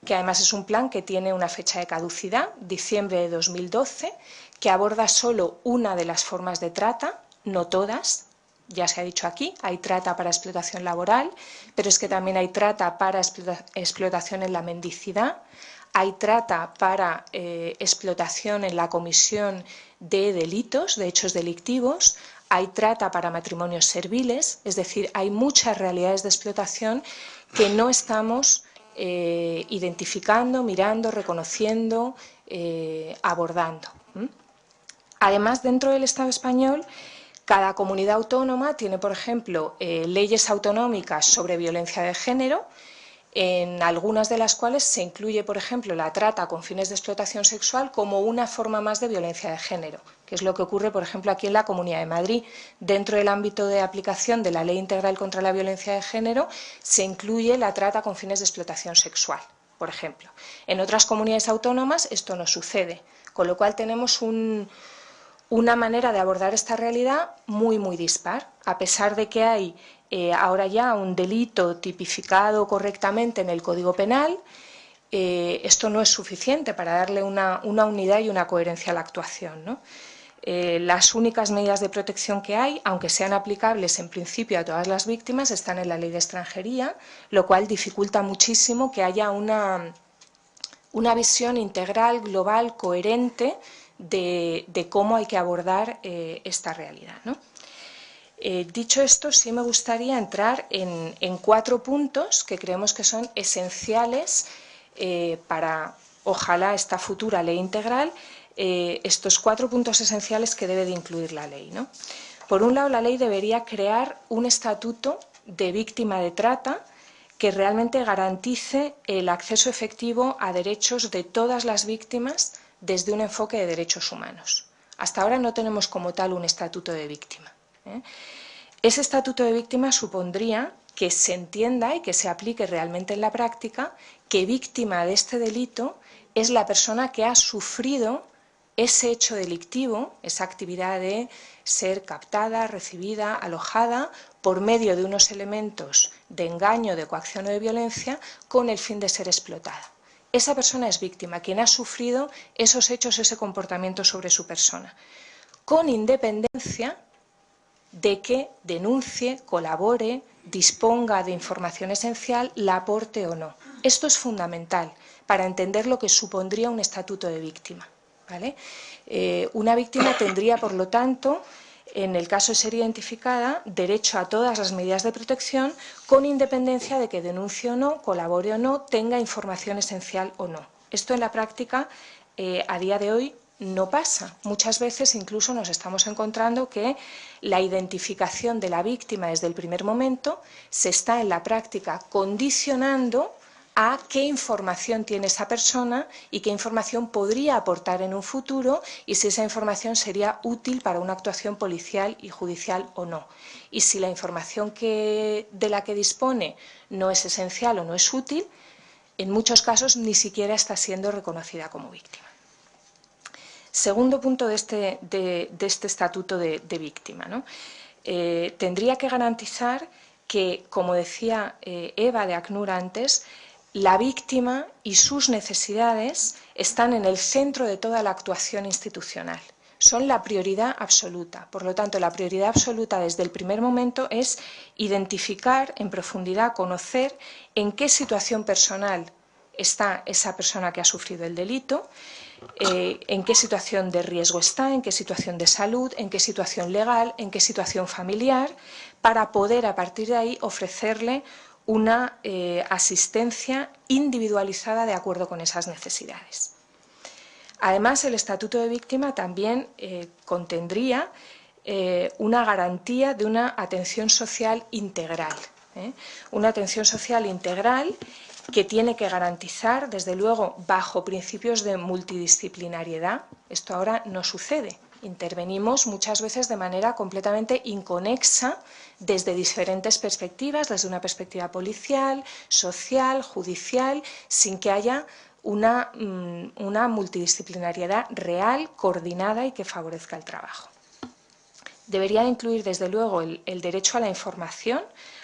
que además es un plan que tiene una fecha de caducidad, diciembre de 2012, que aborda solo una de las formas de trata, no todas. Ya se ha dicho aquí, hay trata para explotación laboral, pero es que también hay trata para explotación en la mendicidad, hay trata para explotación en la comisión de delitos, de hechos delictivos, hay trata para matrimonios serviles, es decir, hay muchas realidades de explotación que no estamos identificando, mirando, reconociendo, abordando. Además, dentro del Estado español, cada comunidad autónoma tiene, por ejemplo, leyes autonómicas sobre violencia de género, en algunas de las cuales se incluye, por ejemplo, la trata con fines de explotación sexual como una forma más de violencia de género, que es lo que ocurre, por ejemplo, aquí en la Comunidad de Madrid. Dentro del ámbito de aplicación de la Ley Integral contra la Violencia de Género se incluye la trata con fines de explotación sexual, por ejemplo. En otras comunidades autónomas esto no sucede, con lo cual tenemos una manera de abordar esta realidad muy, muy dispar, a pesar de que hay ahora ya un delito tipificado correctamente en el Código Penal. Esto no es suficiente para darle una unidad y una coherencia a la actuación, ¿no? Las únicas medidas de protección que hay, aunque sean aplicables en principio a todas las víctimas, están en la Ley de Extranjería, lo cual dificulta muchísimo que haya una visión integral, global, coherente de cómo hay que abordar esta realidad, ¿no? Dicho esto, sí me gustaría entrar en 4 puntos que creemos que son esenciales para, ojalá, esta futura ley integral, estos 4 puntos esenciales que debe de incluir la ley, ¿no? Por un lado, la ley debería crear un estatuto de víctima de trata que realmente garantice el acceso efectivo a derechos de todas las víctimas desde un enfoque de derechos humanos. Hasta ahora no tenemos como tal un estatuto de víctima, ¿eh? Ese estatuto de víctima supondría que se entienda y que se aplique realmente en la práctica que víctima de este delito es la persona que ha sufrido ese hecho delictivo, esa actividad de ser captada, recibida, alojada por medio de unos elementos de engaño, de coacción o de violencia con el fin de ser explotada. Esa persona es víctima, quien ha sufrido esos hechos, ese comportamiento sobre su persona, con independencia de que denuncie, colabore, disponga de información esencial, la aporte o no. Esto es fundamental para entender lo que supondría un estatuto de víctima, ¿vale? Una víctima tendría, por lo tanto, en el caso de ser identificada, derecho a todas las medidas de protección con independencia de que denuncie o no, colabore o no, tenga información esencial o no. Esto en la práctica, a día de hoy, no pasa. Muchas veces incluso nos estamos encontrando que la identificación de la víctima desde el primer momento se está en la práctica condicionando a qué información tiene esa persona y qué información podría aportar en un futuro y si esa información sería útil para una actuación policial y judicial o no. Y si la información de la que dispone no es esencial o no es útil, en muchos casos ni siquiera está siendo reconocida como víctima. Segundo punto de este estatuto de víctima, ¿no? Tendría que garantizar que, como decía Eva de ACNUR antes, la víctima y sus necesidades están en el centro de toda la actuación institucional. Son la prioridad absoluta. Por lo tanto, la prioridad absoluta desde el primer momento es identificar en profundidad, conocer en qué situación personal está esa persona que ha sufrido el delito, en qué situación de riesgo está, en qué situación de salud, en qué situación legal, en qué situación familiar, para poder a partir de ahí ofrecerle una asistencia individualizada de acuerdo con esas necesidades. Además, el Estatuto de Víctima también contendría una garantía de una atención social integral. Una atención social integral que tiene que garantizar, desde luego, bajo principios de multidisciplinariedad. Esto ahora no sucede. Intervenimos muchas veces de manera completamente inconexa desde diferentes perspectivas, desde una perspectiva policial, social, judicial, sin que haya una multidisciplinariedad real, coordinada y que favorezca el trabajo. Debería incluir, desde luego, el derecho a la información,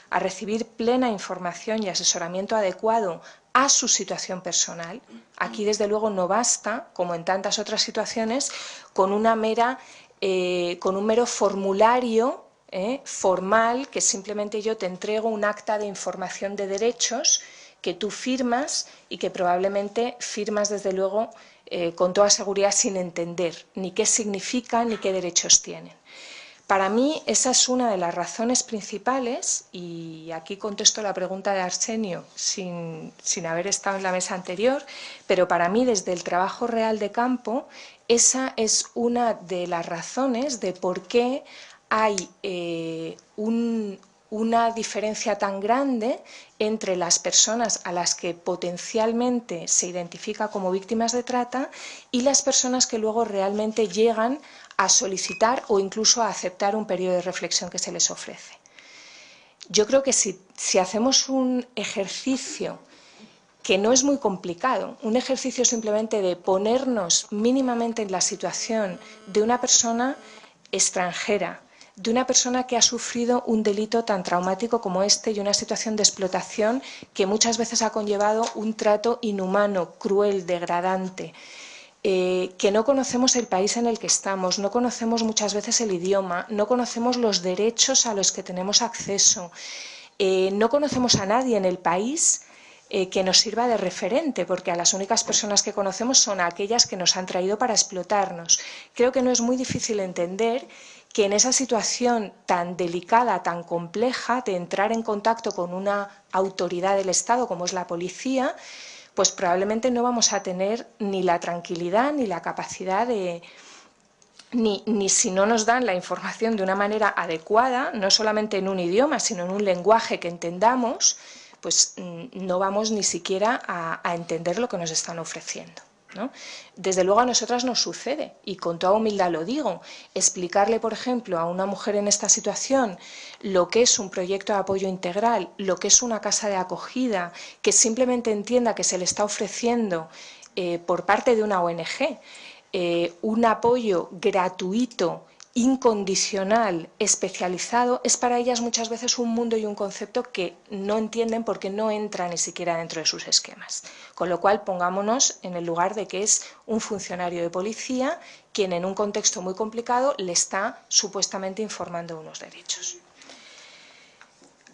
a recibir plena información y asesoramiento adecuado a su situación personal. Aquí, desde luego, no basta, como en tantas otras situaciones, con un mero formulario formal, que simplemente yo te entrego un acta de información de derechos que tú firmas y que probablemente firmas, desde luego, con toda seguridad sin entender ni qué significan ni qué derechos tienen. Para mí esa es una de las razones principales, y aquí contesto la pregunta de Arsenio sin haber estado en la mesa anterior, pero para mí desde el trabajo real de campo esa es una de las razones de por qué hay una diferencia tan grande entre las personas a las que potencialmente se identifica como víctimas de trata y las personas que luego realmente llegan a solicitar o incluso a aceptar un periodo de reflexión que se les ofrece. Yo creo que si hacemos un ejercicio que no es muy complicado, un ejercicio simplemente de ponernos mínimamente en la situación de una persona extranjera, de una persona que ha sufrido un delito tan traumático como este y una situación de explotación que muchas veces ha conllevado un trato inhumano, cruel, degradante, que no conocemos el país en el que estamos, no conocemos muchas veces el idioma, no conocemos los derechos a los que tenemos acceso, no conocemos a nadie en el país que nos sirva de referente, porque a las únicas personas que conocemos son aquellas que nos han traído para explotarnos. Creo que no es muy difícil entender que en esa situación tan delicada, tan compleja, de entrar en contacto con una autoridad del Estado como es la policía, pues probablemente no vamos a tener ni la tranquilidad ni la capacidad de... Ni si no nos dan la información de una manera adecuada, no solamente en un idioma, sino en un lenguaje que entendamos, pues no vamos ni siquiera a entender lo que nos están ofreciendo, ¿no? Desde luego a nosotras nos sucede, y con toda humildad lo digo, explicarle, por ejemplo, a una mujer en esta situación lo que es un proyecto de apoyo integral, lo que es una casa de acogida, que simplemente entienda que se le está ofreciendo por parte de una ONG un apoyo gratuito, incondicional, especializado, es para ellas muchas veces un mundo y un concepto que no entienden porque no entra ni siquiera dentro de sus esquemas. Con lo cual, pongámonos en el lugar de que es un funcionario de policía quien en un contexto muy complicado le está supuestamente informando de unos derechos.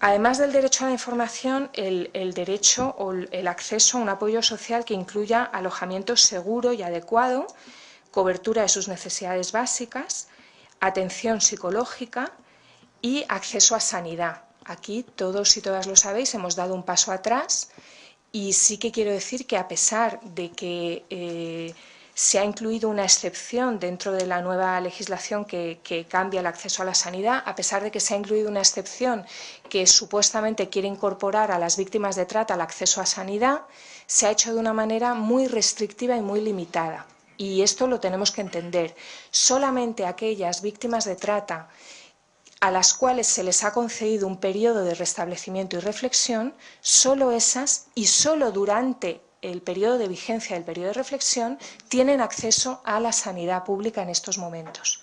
Además del derecho a la información, el derecho o el acceso a un apoyo social que incluya alojamiento seguro y adecuado, cobertura de sus necesidades básicas, atención psicológica y acceso a sanidad. Aquí todos y todas lo sabéis, hemos dado un paso atrás y sí que quiero decir que a pesar de que se ha incluido una excepción dentro de la nueva legislación que cambia el acceso a la sanidad, a pesar de que se ha incluido una excepción que supuestamente quiere incorporar a las víctimas de trata el acceso a sanidad, se ha hecho de una manera muy restrictiva y muy limitada. Y esto lo tenemos que entender. Solamente aquellas víctimas de trata a las cuales se les ha concedido un periodo de restablecimiento y reflexión, solo esas y solo durante el periodo de vigencia del periodo de reflexión tienen acceso a la sanidad pública en estos momentos.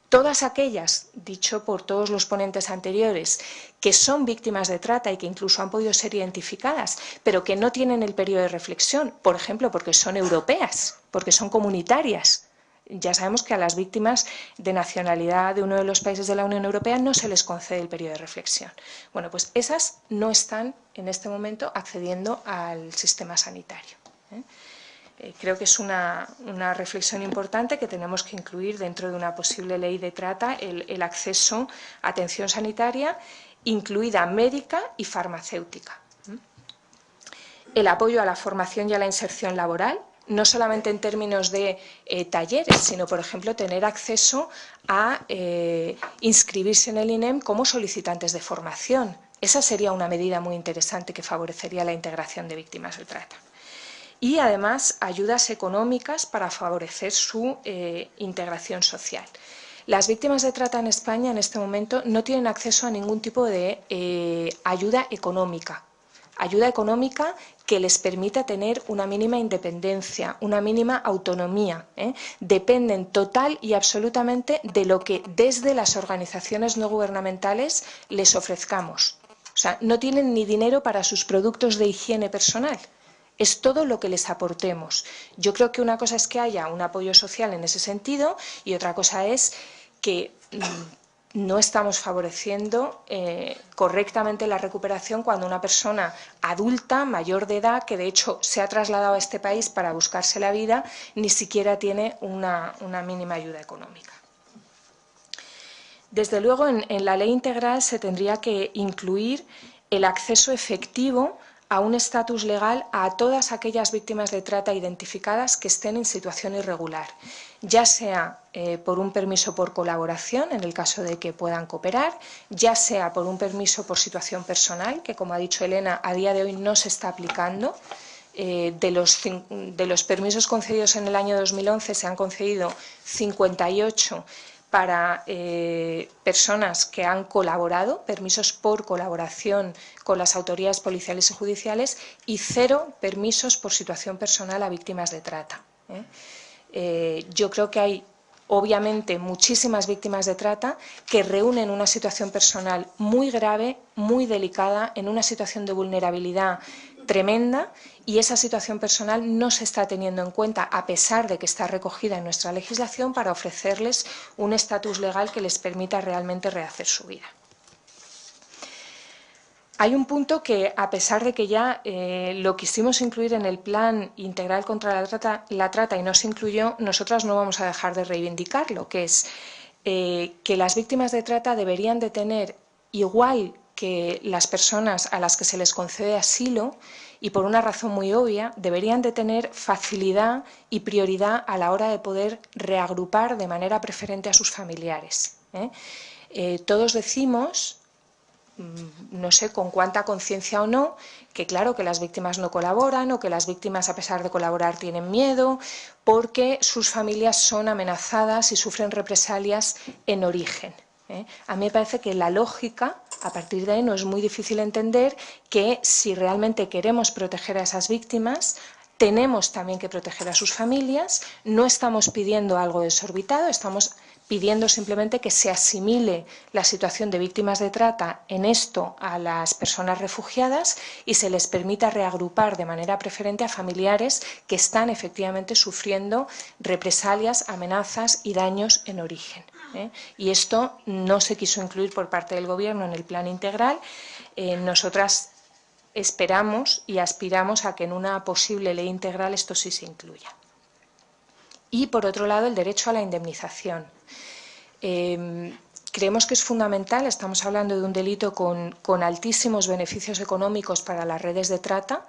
Todas aquellas, dicho por todos los ponentes anteriores, que son víctimas de trata y que incluso han podido ser identificadas, pero que no tienen el periodo de reflexión, por ejemplo, porque son europeas, porque son comunitarias. Ya sabemos que a las víctimas de nacionalidad de uno de los países de la Unión Europea no se les concede el periodo de reflexión. Bueno, pues esas no están en este momento accediendo al sistema sanitario. Creo que es una reflexión importante que tenemos que incluir dentro de una posible ley de trata, el acceso a atención sanitaria, incluida médica y farmacéutica. El apoyo a la formación y a la inserción laboral, no solamente en términos de talleres, sino, por ejemplo, tener acceso a inscribirse en el INEM como solicitantes de formación. Esa sería una medida muy interesante que favorecería la integración de víctimas de trata. Y, además, ayudas económicas para favorecer su integración social. Las víctimas de trata en España en este momento no tienen acceso a ningún tipo de ayuda económica que les permita tener una mínima independencia, una mínima autonomía. Dependen total y absolutamente de lo que desde las organizaciones no gubernamentales les ofrezcamos. O sea, no tienen ni dinero para sus productos de higiene personal. Es todo lo que les aportemos. Yo creo que una cosa es que haya un apoyo social en ese sentido y otra cosa es que no estamos favoreciendo correctamente la recuperación cuando una persona adulta, mayor de edad, que de hecho se ha trasladado a este país para buscarse la vida, ni siquiera tiene una mínima ayuda económica. Desde luego, en la ley integral se tendría que incluir el acceso efectivo a un estatus legal a todas aquellas víctimas de trata identificadas que estén en situación irregular, ya sea por un permiso por colaboración, en el caso de que puedan cooperar, ya sea por un permiso por situación personal, que, como ha dicho Elena, a día de hoy no se está aplicando. De los permisos concedidos en el año 2011 se han concedido 58 para personas que han colaborado, permisos por colaboración con las autoridades policiales y judiciales, y 0 permisos por situación personal a víctimas de trata. Yo creo que hay, obviamente, muchísimas víctimas de trata que reúnen una situación personal muy grave, muy delicada, en una situación de vulnerabilidad tremenda, y esa situación personal no se está teniendo en cuenta, a pesar de que está recogida en nuestra legislación, para ofrecerles un estatus legal que les permita realmente rehacer su vida. Hay un punto que, a pesar de que ya lo quisimos incluir en el Plan Integral contra la Trata y no se incluyó, nosotras no vamos a dejar de reivindicarlo, que es que las víctimas de trata deberían de tener, igual que las personas a las que se les concede asilo, y por una razón muy obvia, deberían de tener facilidad y prioridad a la hora de poder reagrupar de manera preferente a sus familiares. Todos decimos, no sé con cuánta conciencia o no, que claro que las víctimas no colaboran o que las víctimas a pesar de colaborar tienen miedo porque sus familias son amenazadas y sufren represalias en origen. A mí me parece que la lógica, a partir de ahí, no es muy difícil entender que si realmente queremos proteger a esas víctimas, tenemos también que proteger a sus familias. No estamos pidiendo algo desorbitado, estamos pidiendo simplemente que se asimile la situación de víctimas de trata en esto a las personas refugiadas y se les permita reagrupar de manera preferente a familiares que están efectivamente sufriendo represalias, amenazas y daños en origen. Y esto no se quiso incluir por parte del Gobierno en el plan integral. Nosotras esperamos y aspiramos a que en una posible ley integral esto sí se incluya. Y, por otro lado, el derecho a la indemnización. Creemos que es fundamental, estamos hablando de un delito con altísimos beneficios económicos para las redes de trata,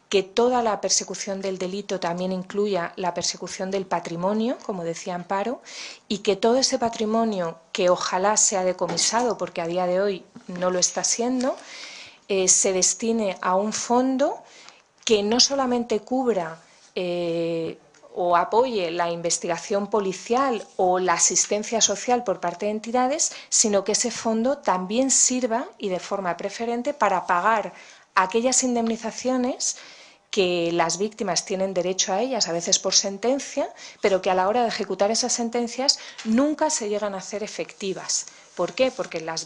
que toda la persecución del delito también incluya la persecución del patrimonio, como decía Amparo, y que todo ese patrimonio, que ojalá sea decomisado, porque a día de hoy no lo está siendo, se destine a un fondo que no solamente cubra o apoye la investigación policial o la asistencia social por parte de entidades, sino que ese fondo también sirva, y de forma preferente, para pagar aquellas indemnizaciones que las víctimas tienen derecho a ellas, a veces por sentencia, pero que a la hora de ejecutar esas sentencias nunca se llegan a hacer efectivas. ¿Por qué? Porque las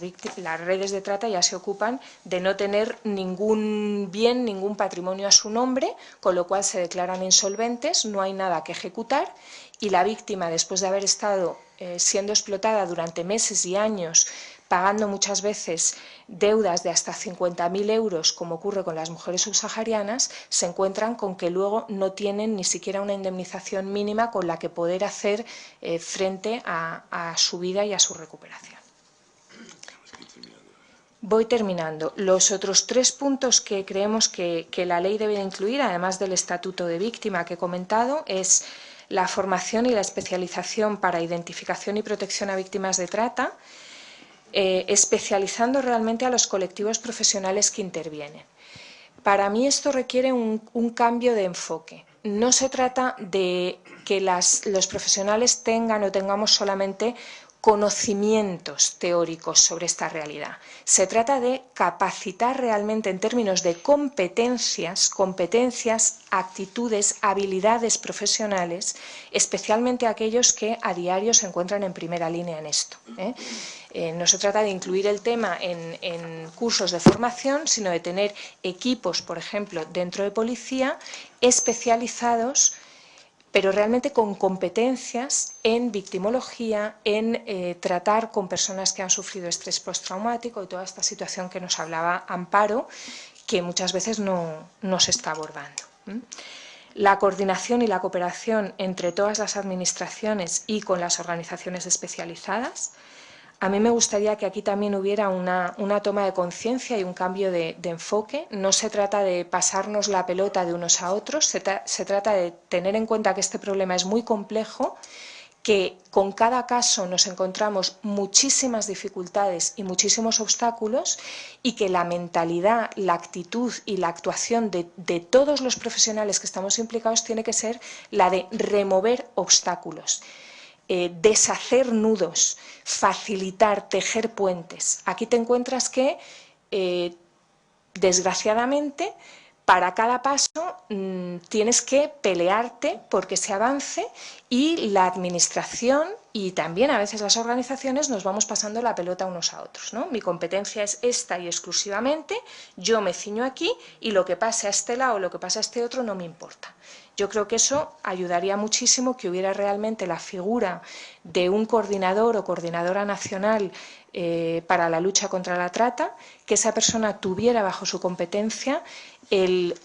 redes de trata ya se ocupan de no tener ningún bien, ningún patrimonio a su nombre, con lo cual se declaran insolventes, no hay nada que ejecutar y la víctima, después de haber estado siendo explotada durante meses y años, pagando muchas veces deudas de hasta 50.000 euros, como ocurre con las mujeres subsaharianas, se encuentran con que luego no tienen ni siquiera una indemnización mínima con la que poder hacer frente a su vida y a su recuperación. Voy terminando. Los otros 3 puntos que creemos que la ley debe de incluir, además del estatuto de víctima que he comentado, es la formación y la especialización para identificación y protección a víctimas de trata, especializando realmente a los colectivos profesionales que intervienen. Para mí esto requiere un cambio de enfoque. No se trata de que los profesionales tengan o tengamos solamente conocimientos teóricos sobre esta realidad. Se trata de capacitar realmente en términos de competencias, actitudes, habilidades profesionales, especialmente aquellos que a diario se encuentran en primera línea en esto. No se trata de incluir el tema en cursos de formación, sino de tener equipos, por ejemplo, dentro de policía, especializados, pero realmente con competencias en victimología, en tratar con personas que han sufrido estrés postraumático y toda esta situación que nos hablaba Amparo, que muchas veces no se está abordando. La coordinación y la cooperación entre todas las administraciones y con las organizaciones especializadas. A mí me gustaría que aquí también hubiera una toma de conciencia y un cambio de enfoque. No se trata de pasarnos la pelota de unos a otros, se trata de tener en cuenta que este problema es muy complejo, que con cada caso nos encontramos muchísimas dificultades y muchísimos obstáculos y que la mentalidad, la actitud y la actuación de todos los profesionales que estamos implicados tiene que ser la de remover obstáculos. Deshacer nudos, facilitar, tejer puentes. Aquí te encuentras que, desgraciadamente, para cada paso tienes que pelearte porque se avance y la administración y también a veces las organizaciones nos vamos pasando la pelota unos a otros, ¿no? Mi competencia es esta y exclusivamente, yo me ciño aquí y lo que pase a este lado o lo que pase a este otro no me importa. Yo creo que eso ayudaría muchísimo, que hubiera realmente la figura de un coordinador o coordinadora nacional para la lucha contra la trata, que esa persona tuviera bajo su competencia el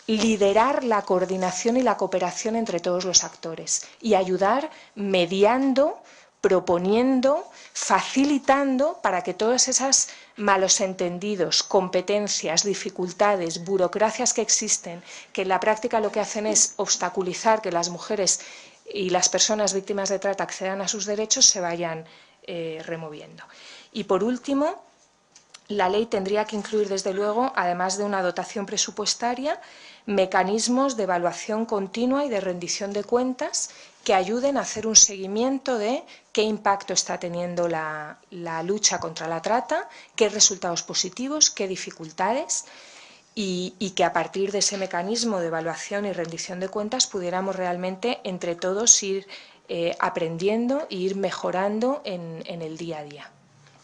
liderar la coordinación y la cooperación entre todos los actores y ayudar mediando proponiendo, facilitando para que todos esos malos entendidos, competencias, dificultades, burocracias que existen, que en la práctica lo que hacen es obstaculizar que las mujeres y las personas víctimas de trata accedan a sus derechos, se vayan removiendo. Y por último, la ley tendría que incluir, desde luego, además de una dotación presupuestaria, mecanismos de evaluación continua y de rendición de cuentas que ayuden a hacer un seguimiento de qué impacto está teniendo la lucha contra la trata, qué resultados positivos, qué dificultades, y que a partir de ese mecanismo de evaluación y rendición de cuentas pudiéramos realmente entre todos ir aprendiendo e ir mejorando en el día a día.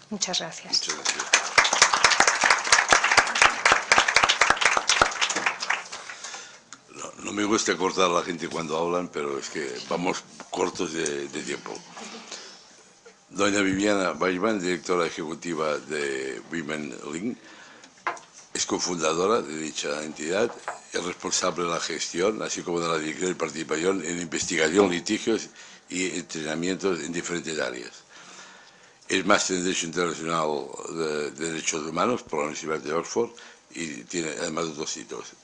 Muchas gracias. Muchas gracias. No me gusta cortar a la gente cuando hablan, pero es que vamos cortos de tiempo. Doña Viviana Weissman, directora ejecutiva de Women Link, es cofundadora de dicha entidad, es responsable de la gestión, así como de la dirección y participación en investigación, litigios y entrenamientos en diferentes áreas. Es máster en Derecho Internacional de Derechos Humanos por la Universidad de Oxford y tiene además otros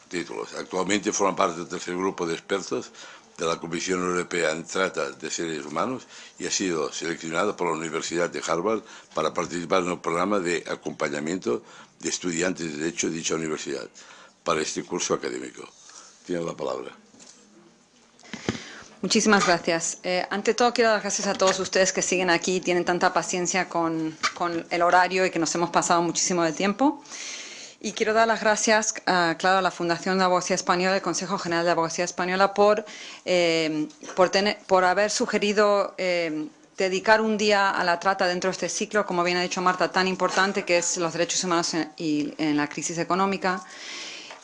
títulos. Actualmente forma parte del tercer grupo de expertos de la Comisión Europea en Trata de Seres Humanos y ha sido seleccionada por la Universidad de Harvard para participar en el programa de acompañamiento de estudiantes de Derecho de dicha universidad para este curso académico. Tiene la palabra. Muchísimas gracias. Ante todo, quiero dar gracias a todos ustedes que siguen aquí y tienen tanta paciencia con el horario y que nos hemos pasado muchísimo de tiempo. Y quiero dar las gracias, claro, a la Fundación de Abogacía Española, el Consejo General de Abogacía Española, por haber sugerido dedicar un día a la trata dentro de este ciclo, como bien ha dicho Marta, tan importante que es los derechos humanos en la crisis económica.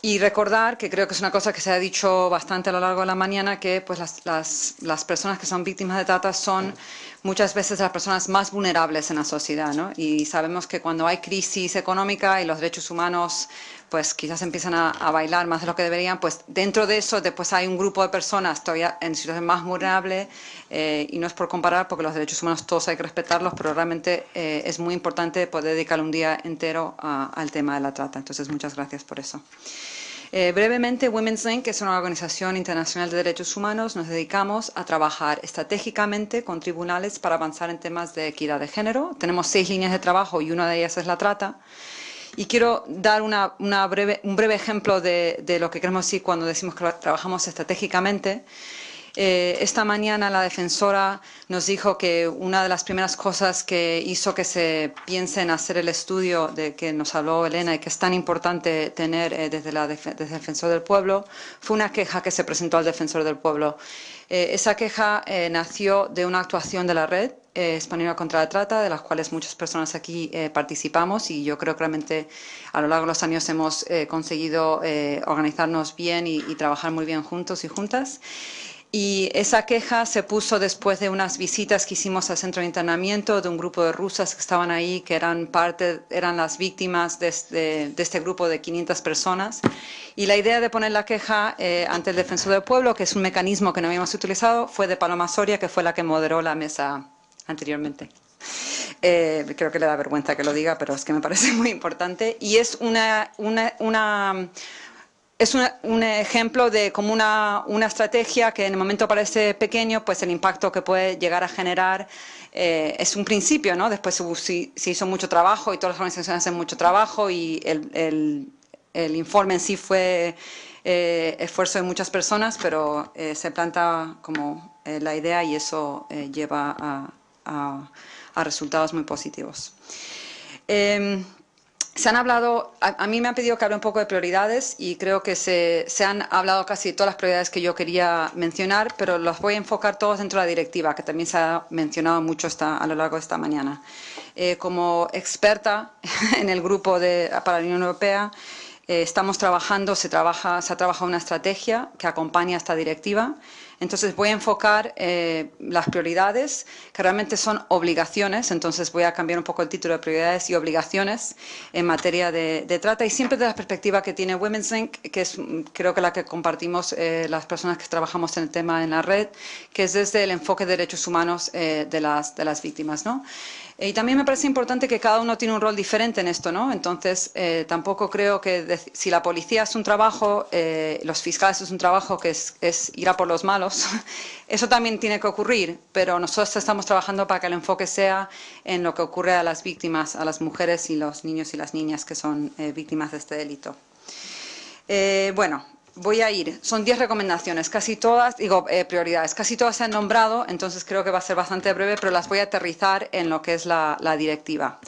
Y recordar, que creo que es una cosa que se ha dicho bastante a lo largo de la mañana, que pues las personas que son víctimas de trata son muchas veces las personas más vulnerables en la sociedad, ¿no? Y sabemos que cuando hay crisis económica y los derechos humanos pues quizás empiezan a bailar más de lo que deberían, pues dentro de eso después hay un grupo de personas todavía en situación más vulnerable, y no es por comparar porque los derechos humanos todos hay que respetarlos, pero realmente es muy importante poder dedicar un día entero al tema de la trata. Entonces muchas gracias por eso. Brevemente, Women's Link, que es una organización internacional de derechos humanos, nos dedicamos a trabajar estratégicamente con tribunales para avanzar en temas de equidad de género. Tenemos 6 líneas de trabajo y una de ellas es la trata. Y quiero dar un breve ejemplo de lo que queremos decir cuando decimos que trabajamos estratégicamente. Esta mañana la defensora nos dijo que una de las primeras cosas que hizo que se piense en hacer el estudio de que nos habló Elena y que es tan importante tener desde el Defensor del Pueblo fue una queja que se presentó al Defensor del Pueblo. Esa queja nació de una actuación de la Red Española contra la Trata, de las cuales muchas personas aquí participamos, y yo creo que realmente a lo largo de los años hemos conseguido organizarnos bien y trabajar muy bien juntos y juntas. Y esa queja se puso después de unas visitas que hicimos al centro de internamiento de un grupo de rusas que estaban ahí, que eran las víctimas de este grupo de 500 personas. Y la idea de poner la queja ante el Defensor del Pueblo, que es un mecanismo que no habíamos utilizado, fue de Paloma Soria, que fue la que moderó la mesa anteriormente. Creo que le da vergüenza que lo diga, pero es que me parece muy importante. Y es un ejemplo de como una estrategia que en el momento parece pequeño, pues el impacto que puede llegar a generar es un principio, ¿no? Después se hizo mucho trabajo y todas las organizaciones hacen mucho trabajo y el informe en sí fue esfuerzo de muchas personas, pero se planta como la idea y eso lleva a resultados muy positivos. Se han hablado, a mí me han pedido que hable un poco de prioridades y creo que se han hablado casi todas las prioridades que yo quería mencionar, pero los voy a enfocar todos dentro de la directiva, que también se ha mencionado mucho a lo largo de esta mañana. Como experta en el grupo para la Unión Europea, se ha trabajado una estrategia que acompaña esta directiva. Entonces voy a enfocar las prioridades, que realmente son obligaciones, entonces voy a cambiar un poco el título de prioridades y obligaciones en materia de trata, y siempre desde la perspectiva que tiene Women's Link, que es creo que la que compartimos las personas que trabajamos en el tema en la red, que es desde el enfoque de derechos humanos de las víctimas, ¿no? Y también me parece importante que cada uno tiene un rol diferente en esto, ¿no? Entonces, tampoco creo que si la policía es un trabajo, los fiscales es un trabajo que es ir a por los malos, eso también tiene que ocurrir, pero nosotros estamos trabajando para que el enfoque sea en lo que ocurre a las víctimas, a las mujeres y los niños y las niñas que son víctimas de este delito. Bueno. Voy a ir, son 10 recomendaciones, casi todas, prioridades, casi todas se han nombrado, entonces creo que va a ser bastante breve, pero las voy a aterrizar en lo que es la directiva.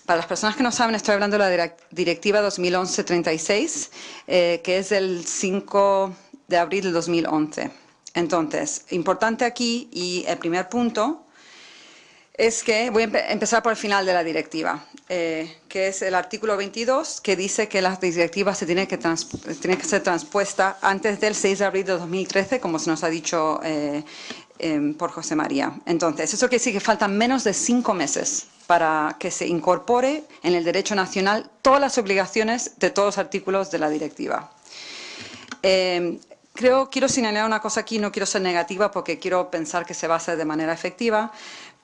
Para las personas que no saben, estoy hablando de la directiva 2011-36, que es del 5 de abril del 2011. Entonces, importante aquí, y el primer punto es que voy a empezar por el final de la directiva, que es el artículo 22, que dice que la directiva tiene que ser transpuesta antes del 6 de abril de 2013, como se nos ha dicho por José María. Entonces, eso quiere decir que faltan menos de 5 meses para que se incorpore en el derecho nacional todas las obligaciones de todos los artículos de la directiva. Quiero señalar una cosa aquí, no quiero ser negativa porque quiero pensar que se va a hacer de manera efectiva,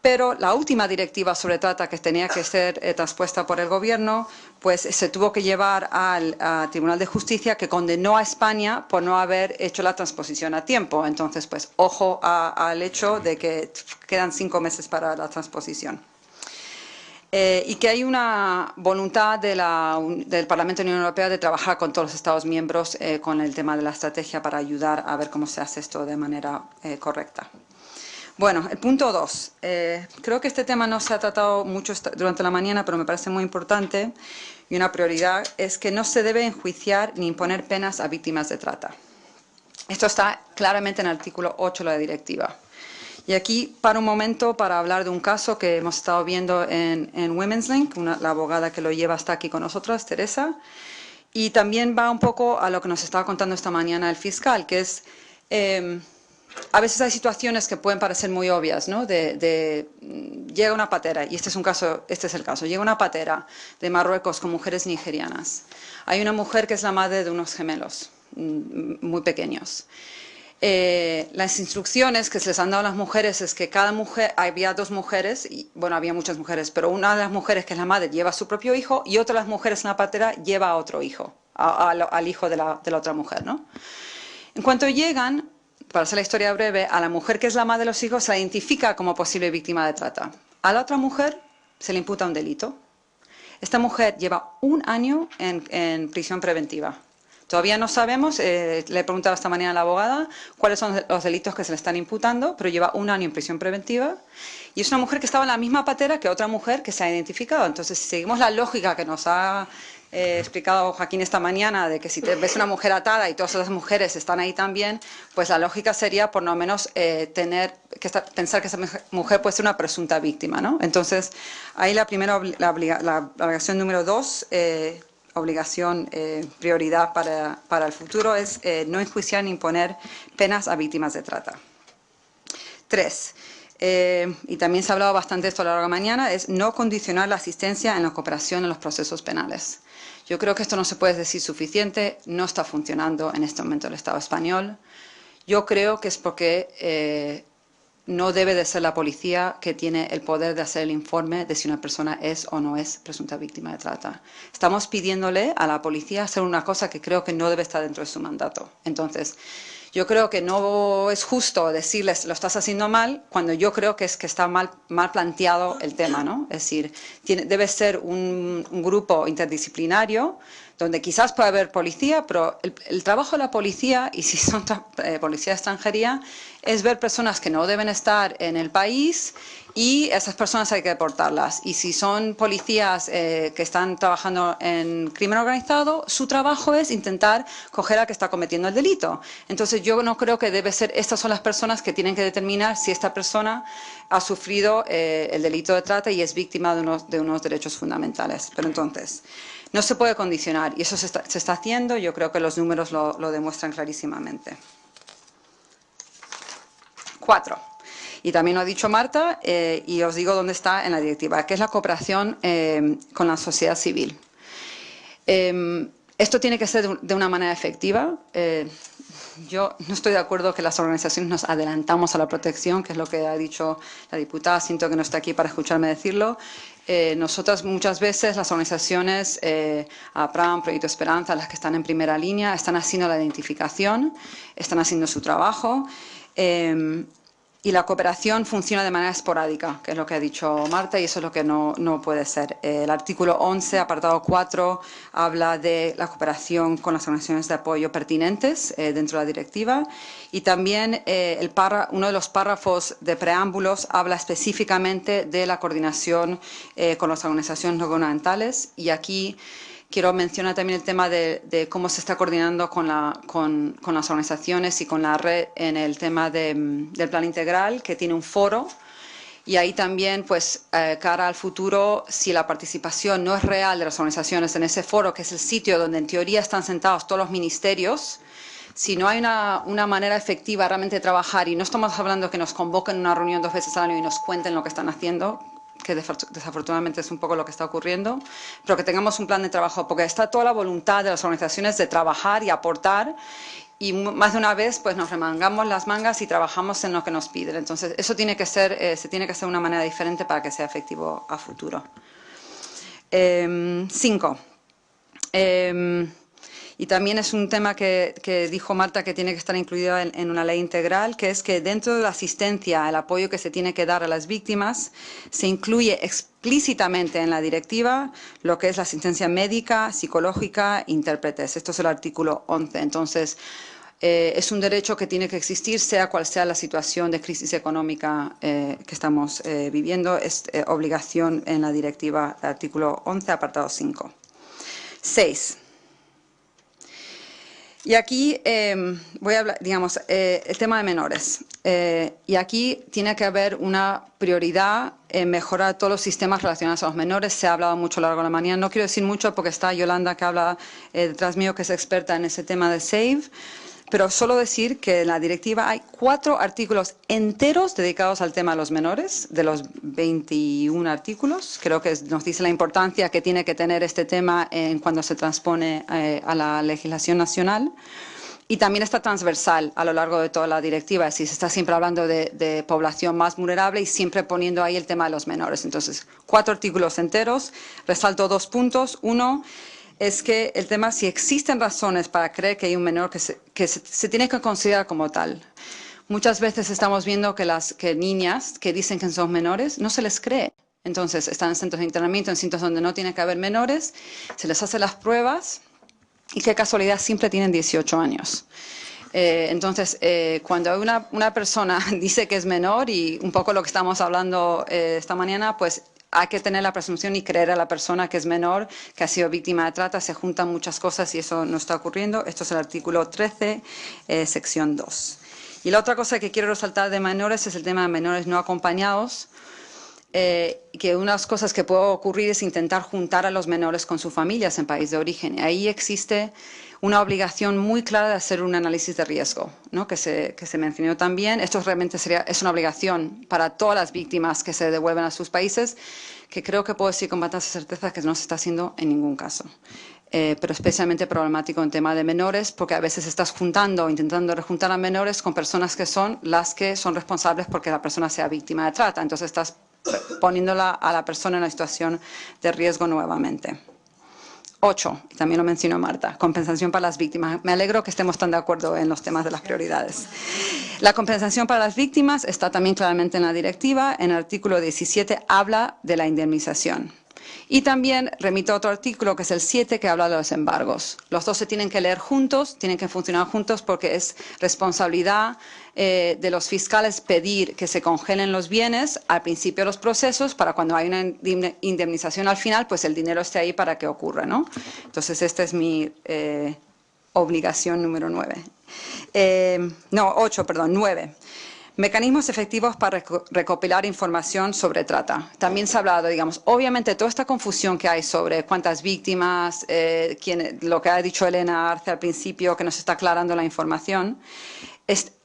pero la última directiva sobre trata que tenía que ser transpuesta por el Gobierno, pues se tuvo que llevar al Tribunal de Justicia, que condenó a España por no haber hecho la transposición a tiempo. Entonces, pues ojo al hecho de que quedan 5 meses para la transposición. Y que hay una voluntad del Parlamento de la Unión Europea de trabajar con todos los Estados miembros con el tema de la estrategia para ayudar a ver cómo se hace esto de manera correcta. Bueno, el punto 2. Creo que este tema no se ha tratado mucho durante la mañana, pero me parece muy importante y una prioridad, es que no se debe enjuiciar ni imponer penas a víctimas de trata. Esto está claramente en el artículo 8 de la directiva. Y aquí paro un momento para hablar de un caso que hemos estado viendo en Women's Link, la abogada que lo lleva está aquí con nosotros, Teresa, y también va un poco a lo que nos estaba contando esta mañana el fiscal, que es... a veces hay situaciones que pueden parecer muy obvias, ¿no? Llega una patera, y este es el caso, llega una patera de Marruecos con mujeres nigerianas. Hay una mujer que es la madre de unos gemelos muy pequeños. Las instrucciones que se les han dado a las mujeres es que cada mujer, había 2 mujeres, bueno, había muchas mujeres, pero una de las mujeres, que es la madre, lleva a su propio hijo, y otra de las mujeres en la patera lleva a otro hijo, al hijo de la otra mujer, ¿no? En cuanto llegan, para hacer la historia breve, a la mujer que es la madre de los hijos se la identifica como posible víctima de trata. A la otra mujer se le imputa un delito. Esta mujer lleva 1 año en prisión preventiva. Todavía no sabemos, le he preguntado esta mañana a la abogada cuáles son los delitos que se le están imputando, pero lleva 1 año en prisión preventiva. Y es una mujer que estaba en la misma patera que otra mujer que se ha identificado. Entonces, si seguimos la lógica que nos ha explicado Joaquín esta mañana, de que si te ves una mujer atada y todas las mujeres están ahí también, pues la lógica sería por lo menos pensar que esa mujer puede ser una presunta víctima, ¿no? Entonces, ahí la obligación número 2, prioridad para el futuro, es no enjuiciar ni imponer penas a víctimas de trata. 3. Y también se ha hablado bastante de esto a lo largo de la mañana, es no condicionar la asistencia en la cooperación en los procesos penales. Yo creo que esto no se puede decir suficiente, no está funcionando en este momento el Estado español. Yo creo que es porque no debe de ser la policía que tiene el poder de hacer el informe de si una persona es o no es presunta víctima de trata. Estamos pidiéndole a la policía hacer una cosa que creo que no debe estar dentro de su mandato. Entonces, yo creo que no es justo decirles lo estás haciendo mal cuando yo creo que está mal planteado el tema, ¿no? Es decir, debe ser un grupo interdisciplinario donde quizás pueda haber policía, pero el trabajo de la policía, y si son policía de extranjería, es ver personas que no deben estar en el país y esas personas hay que deportarlas. Y si son policías que están trabajando en crimen organizado, su trabajo es intentar coger al que está cometiendo el delito. Entonces yo no creo que debe ser, estas son las personas que tienen que determinar si esta persona ha sufrido el delito de trata y es víctima de unos derechos fundamentales. Pero entonces, no se puede condicionar y eso se está haciendo, yo creo que los números lo demuestran clarísimamente. 4. Y también lo ha dicho Marta, y os digo dónde está en la directiva, que es la cooperación con la sociedad civil. Esto tiene que ser de una manera efectiva. Yo no estoy de acuerdo que las organizaciones nos adelantamos a la protección, que es lo que ha dicho la diputada. Siento que no está aquí para escucharme decirlo. Nosotras muchas veces, las organizaciones, APRAM, Proyecto Esperanza, las que están en primera línea, están haciendo la identificación, están haciendo su trabajo. Y la cooperación funciona de manera esporádica, que es lo que ha dicho Marta, y eso es lo que no puede ser. El artículo 11, apartado 4, habla de la cooperación con las organizaciones de apoyo pertinentes dentro de la directiva. Y también uno de los párrafos de preámbulos habla específicamente de la coordinación con las organizaciones no gubernamentales. Y aquí quiero mencionar también el tema de cómo se está coordinando con las organizaciones y con la red en el tema del plan integral, que tiene un foro. Y ahí también, pues, cara al futuro, si la participación no es real de las organizaciones en ese foro, que es el sitio donde en teoría están sentados todos los ministerios, si no hay una manera efectiva realmente de trabajar, y no estamos hablando que nos convoquen a una reunión 2 veces al año y nos cuenten lo que están haciendo, que desafortunadamente es un poco lo que está ocurriendo, pero que tengamos un plan de trabajo, porque está toda la voluntad de las organizaciones de trabajar y aportar, y más de una vez pues nos remangamos las mangas y trabajamos en lo que nos piden. Entonces eso tiene que ser, se tiene que hacer de una manera diferente para que sea efectivo a futuro. 5. Y también es un tema que dijo Marta que tiene que estar incluido en una ley integral, que es que dentro de la asistencia, el apoyo que se tiene que dar a las víctimas, se incluye explícitamente en la directiva lo que es la asistencia médica, psicológica, intérpretes. Esto es el artículo 11. Entonces, es un derecho que tiene que existir, sea cual sea la situación de crisis económica que estamos viviendo. Es obligación en la directiva, artículo 11, apartado 5. 6. Y aquí voy a hablar, digamos, el tema de menores. Y aquí tiene que haber una prioridad en mejorar todos los sistemas relacionados a los menores. Se ha hablado mucho a lo largo de la mañana. No quiero decir mucho porque está Yolanda que habla detrás mío, que es experta en ese tema de SAVE. Pero solo decir que en la directiva hay 4 artículos enteros dedicados al tema de los menores, de los 21 artículos. Creo que nos dice la importancia que tiene que tener este tema cuando se transpone a la legislación nacional. Y también está transversal a lo largo de toda la directiva, es decir, se está siempre hablando de población más vulnerable y siempre poniendo ahí el tema de los menores. Entonces, 4 artículos enteros. Resalto 2 puntos. Uno es que el tema, si existen razones para creer que hay un menor que se tiene que considerar como tal. Muchas veces estamos viendo que niñas que dicen que son menores no se les cree. Entonces están en centros de internamiento, en sitios donde no tiene que haber menores, se les hace las pruebas y qué casualidad, siempre tienen 18 años. Entonces, cuando una persona dice que es menor, y un poco lo que estamos hablando esta mañana, pues hay que tener la presunción y creer a la persona que es menor, que ha sido víctima de trata. Se juntan muchas cosas y eso no está ocurriendo. Esto es el artículo 13, sección 2. Y la otra cosa que quiero resaltar de menores es el tema de menores no acompañados, que unas cosas que puede ocurrir es intentar juntar a los menores con sus familias en país de origen. Y ahí existe una obligación muy clara de hacer un análisis de riesgo, ¿no? que se mencionó también. Esto realmente es una obligación para todas las víctimas que se devuelven a sus países, que creo que puedo decir con bastante certeza que no se está haciendo en ningún caso. Pero especialmente problemático en tema de menores, porque a veces estás juntando o intentando rejuntar a menores con personas que son las que son responsables porque la persona sea víctima de trata. Entonces estás poniéndola a la persona en una situación de riesgo nuevamente. 8, y también lo mencionó Marta, compensación para las víctimas. Me alegro que estemos tan de acuerdo en los temas de las prioridades. La compensación para las víctimas está también claramente en la directiva. En el artículo 17 habla de la indemnización. Y también remito a otro artículo, que es el 7, que habla de los embargos. Los dos se tienen que leer juntos, tienen que funcionar juntos, porque es responsabilidad de los fiscales pedir que se congelen los bienes al principio de los procesos, para cuando hay una indemnización al final, pues el dinero esté ahí para que ocurra, ¿no? Entonces, esta es mi obligación número 9. Mecanismos efectivos para recopilar información sobre trata. También se ha hablado, digamos, obviamente toda esta confusión que hay sobre cuántas víctimas, lo que ha dicho Elena Arce al principio, que nos está aclarando la información,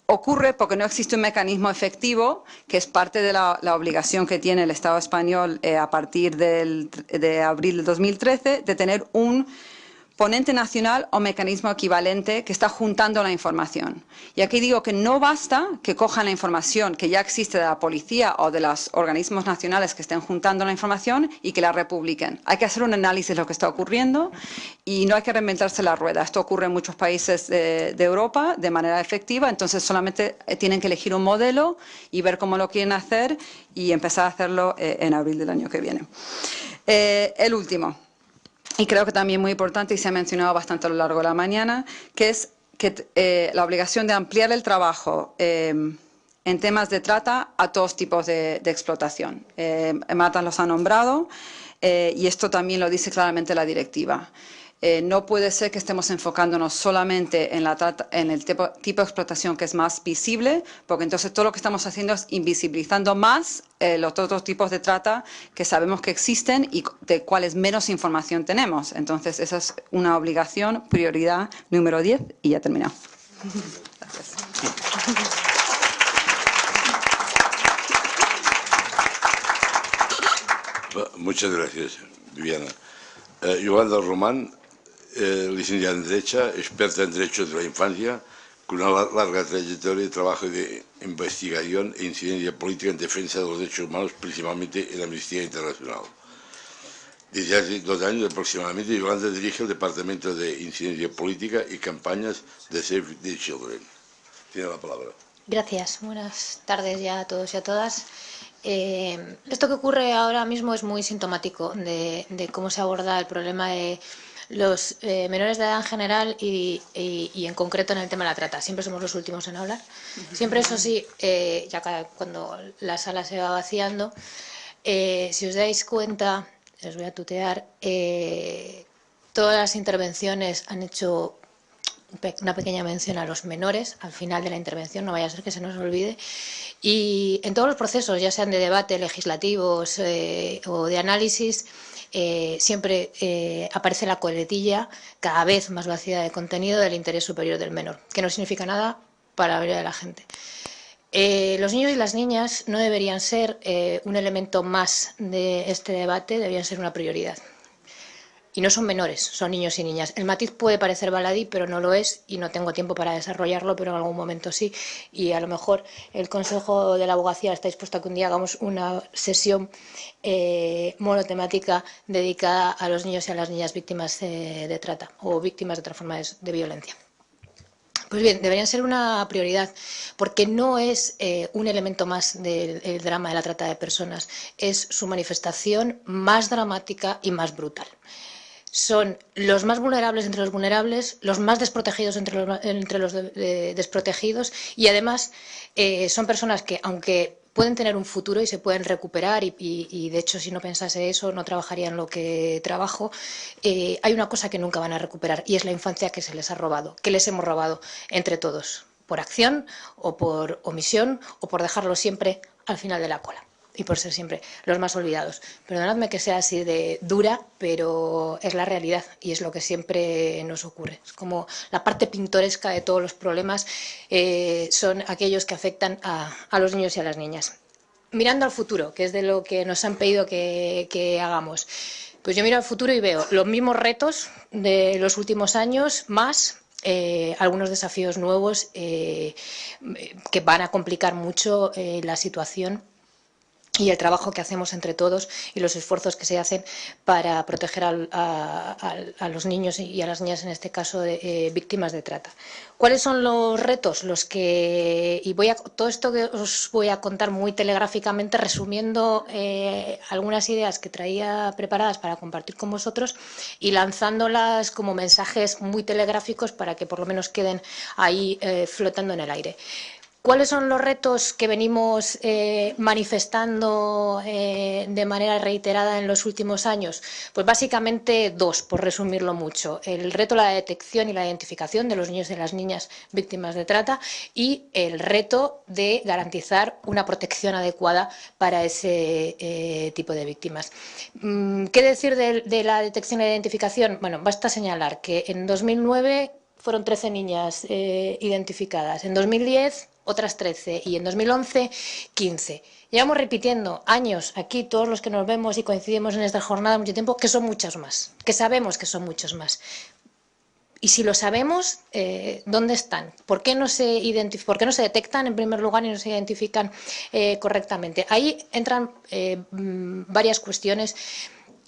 ocurre porque no existe un mecanismo efectivo, que es parte de la obligación que tiene el Estado español a partir de abril de 2013, de tener un ponente nacional o mecanismo equivalente que está juntando la información. Y aquí digo que no basta que cojan la información que ya existe de la policía o de los organismos nacionales que estén juntando la información y que la republiquen. Hay que hacer un análisis de lo que está ocurriendo y no hay que reinventarse la rueda. Esto ocurre en muchos países de Europa de manera efectiva, entonces solamente tienen que elegir un modelo y ver cómo lo quieren hacer y empezar a hacerlo en abril del año que viene. El último. Y creo que también muy importante, y se ha mencionado bastante a lo largo de la mañana, que es que la obligación de ampliar el trabajo en temas de trata a todos tipos de explotación. Marta los ha nombrado y esto también lo dice claramente la directiva. No puede ser que estemos enfocándonos solamente en el tipo de explotación que es más visible, porque entonces todo lo que estamos haciendo es invisibilizando más los otros tipos de trata que sabemos que existen y de cuáles menos información tenemos. Entonces esa es una obligación, prioridad número 10 y ya he terminado. Gracias. Muchas gracias, Viviana. Yolanda Román, licenciada en Derecho, experta en Derechos de la Infancia, con una larga trayectoria de trabajo de investigación e incidencia política en defensa de los derechos humanos, principalmente en la Amnistía Internacional. Desde hace 2 años aproximadamente, Yolanda dirige el Departamento de Incidencia Política y Campañas de Save the Children. Tiene la palabra. Gracias. Buenas tardes ya a todos y a todas. Esto que ocurre ahora mismo es muy sintomático de cómo se aborda el problema de los menores de edad en general y en concreto en el tema de la trata. Siempre somos los últimos en hablar. Siempre, eso sí, ya cuando la sala se va vaciando, si os dais cuenta, os voy a tutear, todas las intervenciones han hecho una pequeña mención a los menores al final de la intervención, no vaya a ser que se nos olvide. Y en todos los procesos, ya sean de debate, legislativos o de análisis, siempre aparece la coletilla cada vez más vacía de contenido del interés superior del menor, que no significa nada para la mayoría de la gente. Los niños y las niñas no deberían ser un elemento más de este debate, deberían ser una prioridad. Y no son menores, son niños y niñas. El matiz puede parecer baladí, pero no lo es, y no tengo tiempo para desarrollarlo, pero en algún momento sí. Y a lo mejor el Consejo de la Abogacía está dispuesto a que un día hagamos una sesión monotemática dedicada a los niños y a las niñas víctimas de trata o víctimas de otras formas de violencia. Pues bien, deberían ser una prioridad, porque no es un elemento más del drama de la trata de personas, es su manifestación más dramática y más brutal. Son los más vulnerables entre los vulnerables, los más desprotegidos entre los desprotegidos, y además son personas que, aunque pueden tener un futuro y se pueden recuperar, y de hecho si no pensase eso no trabajaría en lo que trabajo, hay una cosa que nunca van a recuperar, y es la infancia que se les ha robado, que les hemos robado entre todos, por acción o por omisión o por dejarlo siempre al final de la cola. Y por ser siempre los más olvidados. Perdonadme que sea así de dura, pero es la realidad y es lo que siempre nos ocurre. Es como la parte pintoresca de todos los problemas son aquellos que afectan a los niños y a las niñas. Mirando al futuro, que es de lo que nos han pedido que hagamos, pues yo miro al futuro y veo los mismos retos de los últimos años, más algunos desafíos nuevos que van a complicar mucho la situación y el trabajo que hacemos entre todos y los esfuerzos que se hacen para proteger a los niños y a las niñas, en este caso, víctimas de trata. ¿Cuáles son los retos? Todo esto que os voy a contar muy telegráficamente, resumiendo algunas ideas que traía preparadas para compartir con vosotros y lanzándolas como mensajes muy telegráficos para que por lo menos queden ahí flotando en el aire. ¿Cuáles son los retos que venimos manifestando de manera reiterada en los últimos años? Pues básicamente 2, por resumirlo mucho. El reto de la detección y la identificación de los niños y las niñas víctimas de trata y el reto de garantizar una protección adecuada para ese tipo de víctimas. ¿Qué decir de la detección y la identificación? Bueno, basta señalar que en 2009 fueron 13 niñas identificadas, en 2010 otras 13 y en 2011 15. Llevamos repitiendo años aquí, todos los que nos vemos y coincidimos en esta jornada mucho tiempo, que son muchos más, que sabemos que son muchos más. Y si lo sabemos, ¿dónde están? ¿Por qué no se detectan en primer lugar y no se identifican correctamente? Ahí entran varias cuestiones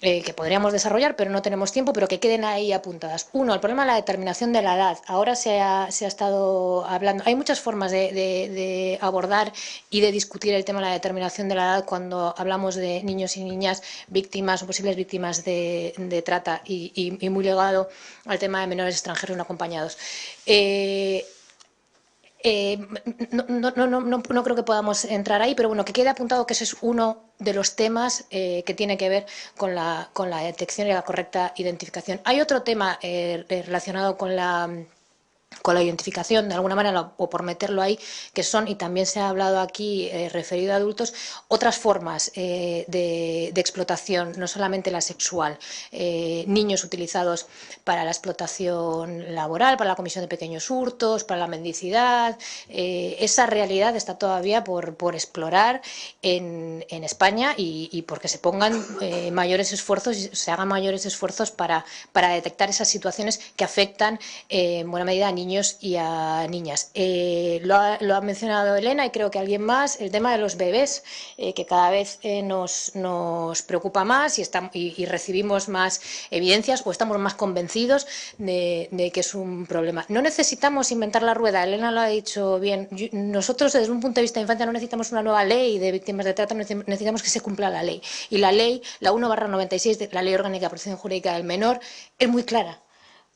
que podríamos desarrollar, pero no tenemos tiempo, pero que queden ahí apuntadas. Uno, el problema de la determinación de la edad. Ahora se ha estado hablando, hay muchas formas de abordar y de discutir el tema de la determinación de la edad cuando hablamos de niños y niñas víctimas o posibles víctimas de trata y muy ligado al tema de menores extranjeros no acompañados. No creo que podamos entrar ahí, pero bueno, que quede apuntado que ese es uno de los temas que tiene que ver con la detección y la correcta identificación. Hay otro tema relacionado con la identificación, de alguna manera, o por meterlo ahí, que son, y también se ha hablado aquí, referido a adultos, otras formas de explotación, no solamente la sexual. Niños utilizados para la explotación laboral, para la comisión de pequeños hurtos, para la mendicidad. Esa realidad está todavía por explorar en España y porque se pongan mayores esfuerzos y se hagan mayores esfuerzos para detectar esas situaciones que afectan en buena medida a niños y a niñas. Lo ha mencionado Elena y creo que alguien más, el tema de los bebés, que cada vez nos preocupa más y recibimos más evidencias o estamos más convencidos de que es un problema. No necesitamos inventar la rueda, Elena lo ha dicho bien. Nosotros, desde un punto de vista de infancia, no necesitamos una nueva ley de víctimas de trata, necesitamos que se cumpla la ley. Y la ley, la 1/96, la Ley Orgánica de Protección Jurídica del Menor, es muy clara.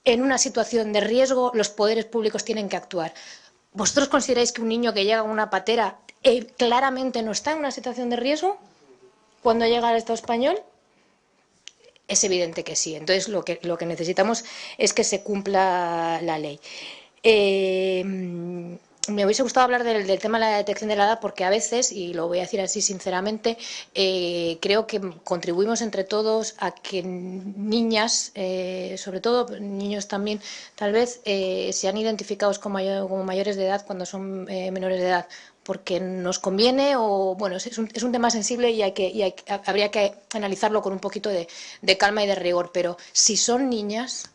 En una situación de riesgo, los poderes públicos tienen que actuar. ¿Vosotros consideráis que un niño que llega a una patera claramente no está en una situación de riesgo cuando llega al Estado español? Es evidente que sí. Entonces, lo que necesitamos es que se cumpla la ley. Me hubiese gustado hablar del tema de la detección de la edad porque a veces, y lo voy a decir así sinceramente, creo que contribuimos entre todos a que niñas, sobre todo niños también, tal vez sean identificados como mayores de edad cuando son menores de edad, porque nos conviene o, bueno, es un tema sensible y habría que analizarlo con un poquito de calma y de rigor, pero si son niñas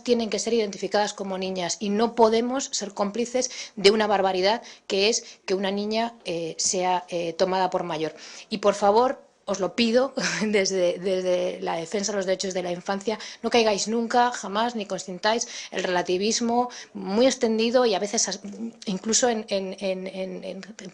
tienen que ser identificadas como niñas y no podemos ser cómplices de una barbaridad que es que una niña sea tomada por mayor. Y por favor, os lo pido desde la defensa de los derechos de la infancia, no caigáis nunca, jamás, ni consintáis el relativismo muy extendido y a veces incluso en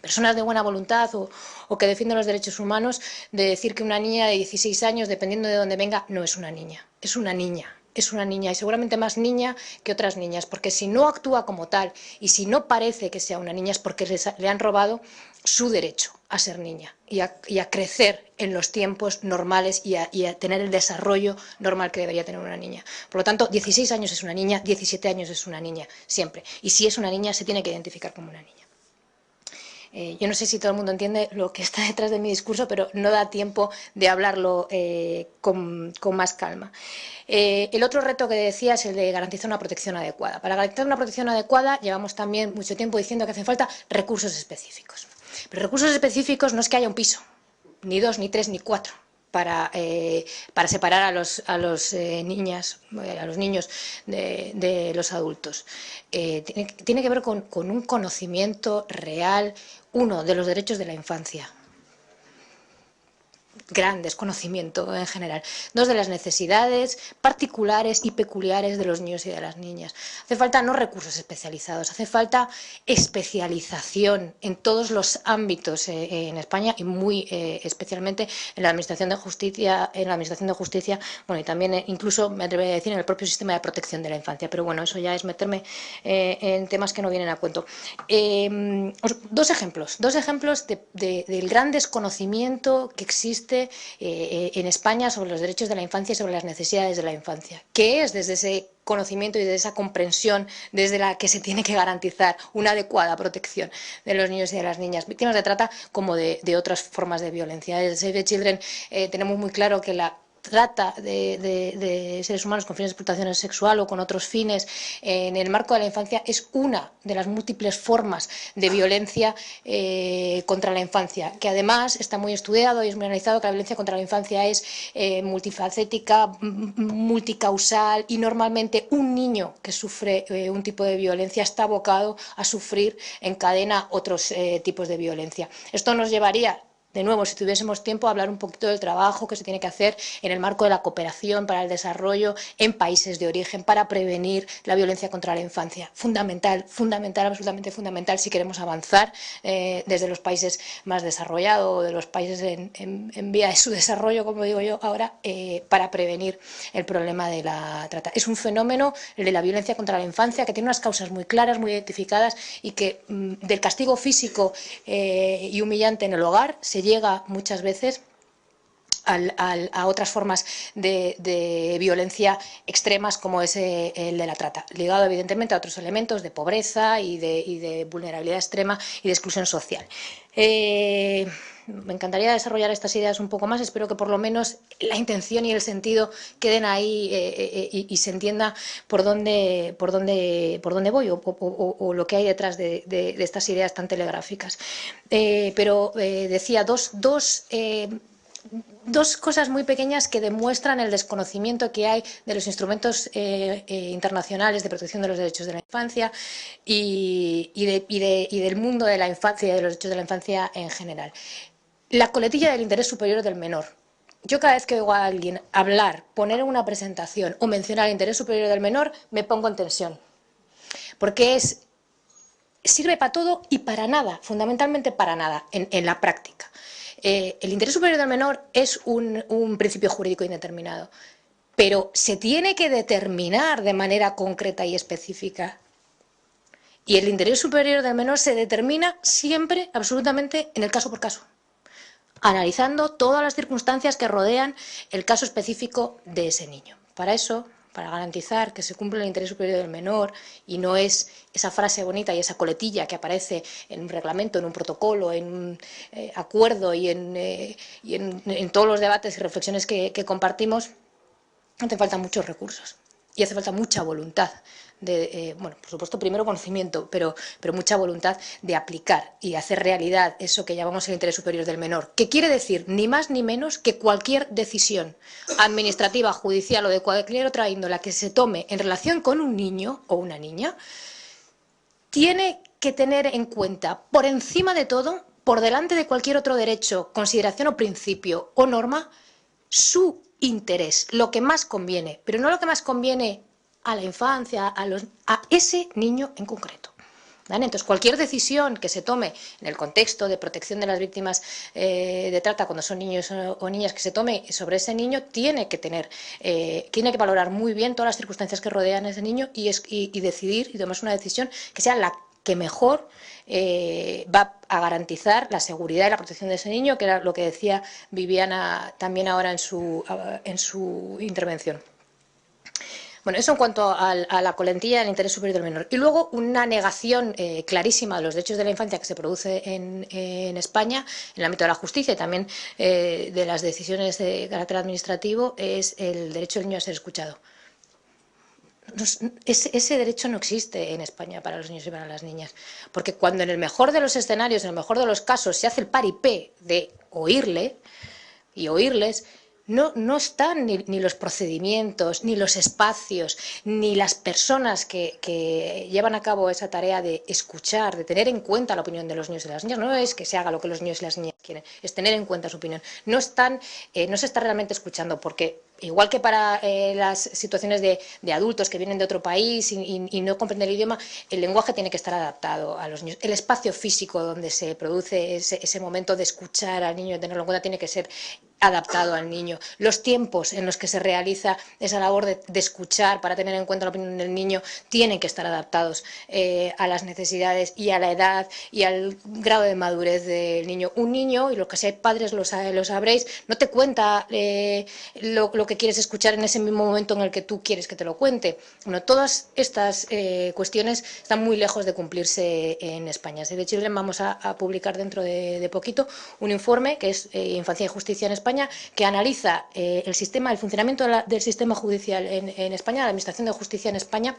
personas de buena voluntad o que defienden los derechos humanos, de decir que una niña de 16 años, dependiendo de dónde venga, no es una niña, es una niña. Es una niña y seguramente más niña que otras niñas, porque si no actúa como tal y si no parece que sea una niña es porque le han robado su derecho a ser niña y a crecer en los tiempos normales y a tener el desarrollo normal que debería tener una niña. Por lo tanto, 16 años es una niña, 17 años es una niña, siempre. Y si es una niña, se tiene que identificar como una niña. Yo no sé si todo el mundo entiende lo que está detrás de mi discurso, pero no da tiempo de hablarlo con más calma. El otro reto que decía es el de garantizar una protección adecuada. Para garantizar una protección adecuada llevamos también mucho tiempo diciendo que hacen falta recursos específicos. Pero recursos específicos no es que haya un piso, ni 2, ni 3, ni 4. Para separar a los niños de los adultos. Tiene que ver con un conocimiento real, uno, de los derechos de la infancia. Gran desconocimiento en general. 2, de las necesidades particulares y peculiares de los niños y de las niñas. Hace falta no recursos especializados, hace falta especialización en todos los ámbitos en España y muy especialmente en la Administración de Justicia, bueno, y también incluso me atrevería a decir en el propio sistema de protección de la infancia, pero bueno, eso ya es meterme en temas que no vienen a cuento. Dos ejemplos del gran desconocimiento que existe en España sobre los derechos de la infancia y sobre las necesidades de la infancia, que es desde ese conocimiento y desde esa comprensión desde la que se tiene que garantizar una adecuada protección de los niños y de las niñas víctimas de trata como de otras formas de violencia. Desde Save the Children tenemos muy claro que la trata de seres humanos con fines de explotación sexual o con otros fines en el marco de la infancia es una de las múltiples formas de violencia contra la infancia, que además está muy estudiado y es muy analizado que la violencia contra la infancia es multifacética, multicausal, y normalmente un niño que sufre un tipo de violencia está abocado a sufrir en cadena otros tipos de violencia. Esto nos llevaría, de nuevo, si tuviésemos tiempo, a hablar un poquito del trabajo que se tiene que hacer en el marco de la cooperación para el desarrollo en países de origen para prevenir la violencia contra la infancia. Fundamental, fundamental, absolutamente fundamental si queremos avanzar desde los países más desarrollados o de los países en vía de su desarrollo, como digo yo ahora, para prevenir el problema de la trata. Es un fenómeno, el de la violencia contra la infancia, que tiene unas causas muy claras, muy identificadas, y que del castigo físico y humillante en el hogar se llega muchas veces a otras formas de violencia extremas, como es el de la trata, ligado evidentemente a otros elementos de pobreza y de vulnerabilidad extrema y de exclusión social. Me encantaría desarrollar estas ideas un poco más, espero que por lo menos la intención y el sentido queden ahí y se entienda por dónde voy o lo que hay detrás de estas ideas tan telegráficas. Pero decía dos cosas muy pequeñas que demuestran el desconocimiento que hay de los instrumentos internacionales de protección de los derechos de la infancia y del mundo de la infancia y de los derechos de la infancia en general. La coletilla del interés superior del menor. Yo cada vez que oigo a alguien hablar, poner en una presentación o mencionar el interés superior del menor, me pongo en tensión. Porque sirve para todo y para nada, fundamentalmente para nada, en la práctica. El interés superior del menor es un principio jurídico indeterminado, pero se tiene que determinar de manera concreta y específica. Y el interés superior del menor se determina siempre, absolutamente, en el caso por caso, analizando todas las circunstancias que rodean el caso específico de ese niño. Para eso, para garantizar que se cumple el interés superior del menor y no es esa frase bonita y esa coletilla que aparece en un reglamento, en un protocolo, en un acuerdo y en todos los debates y reflexiones que compartimos, hace falta muchos recursos y hace falta mucha voluntad. Bueno, por supuesto, primero conocimiento, pero mucha voluntad de aplicar y hacer realidad eso que llamamos el interés superior del menor, que quiere decir ni más ni menos que cualquier decisión administrativa, judicial o de cualquier otra índole que se tome en relación con un niño o una niña, tiene que tener en cuenta, por encima de todo, por delante de cualquier otro derecho, consideración o principio o norma, su interés, lo que más conviene, pero no lo que más conviene a la infancia, a ese niño en concreto. ¿Vale? Entonces, cualquier decisión que se tome en el contexto de protección de las víctimas de trata, cuando son niños o niñas, que se tome sobre ese niño, tiene que valorar muy bien todas las circunstancias que rodean a ese niño y decidir y tomar una decisión que sea la que mejor va a garantizar la seguridad y la protección de ese niño, que era lo que decía Viviana también ahora en su intervención. Bueno, eso en cuanto a la coletilla del interés superior del menor. Y luego una negación clarísima de los derechos de la infancia que se produce en España, en el ámbito de la justicia y también de las decisiones de carácter administrativo, es el derecho del niño a ser escuchado. Ese derecho no existe en España para los niños y para las niñas, porque cuando en el mejor de los escenarios, en el mejor de los casos, se hace el paripé de oírle y oírles, no están ni los procedimientos, ni los espacios, ni las personas que llevan a cabo esa tarea de escuchar, de tener en cuenta la opinión de los niños y las niñas. No es que se haga lo que los niños y las niñas quieren, es tener en cuenta su opinión. No se está realmente escuchando, porque igual que para las situaciones de adultos que vienen de otro país y no comprenden el idioma, el lenguaje tiene que estar adaptado a los niños. El espacio físico donde se produce ese momento de escuchar al niño y tenerlo en cuenta tiene que ser adaptado al niño. Los tiempos en los que se realiza esa labor de escuchar para tener en cuenta la opinión del niño tienen que estar adaptados a las necesidades y a la edad y al grado de madurez del niño. Un niño, y lo que seáis padres lo sabréis, no te cuenta lo que quieres escuchar en ese mismo momento en el que tú quieres que te lo cuente. Bueno, todas estas cuestiones están muy lejos de cumplirse en España. Desde Chile vamos a publicar dentro de poquito un informe que es Infancia y Justicia en España, España que analiza el funcionamiento del sistema judicial en España, la Administración de Justicia en España,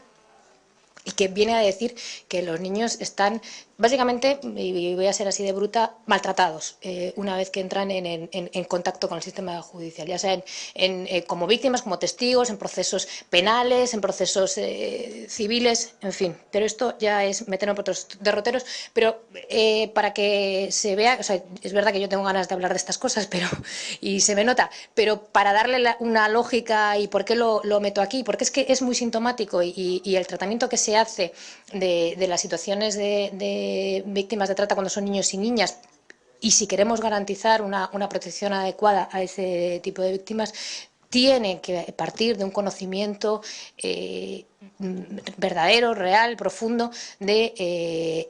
y que viene a decir que los niños están, básicamente, y voy a ser así de bruta, maltratados una vez que entran en contacto con el sistema judicial, ya sea como víctimas, como testigos, en procesos penales, en procesos civiles, en fin. Pero esto ya es meternos por otros derroteros, pero para que se vea, o sea, es verdad que yo tengo ganas de hablar de estas cosas, y se me nota, pero para darle una lógica y por qué lo meto aquí, porque es que es muy sintomático y el tratamiento que se hace de las situaciones de víctimas de trata cuando son niños y niñas, y si queremos garantizar una protección adecuada a ese tipo de víctimas, tiene que partir de un conocimiento verdadero, real, profundo de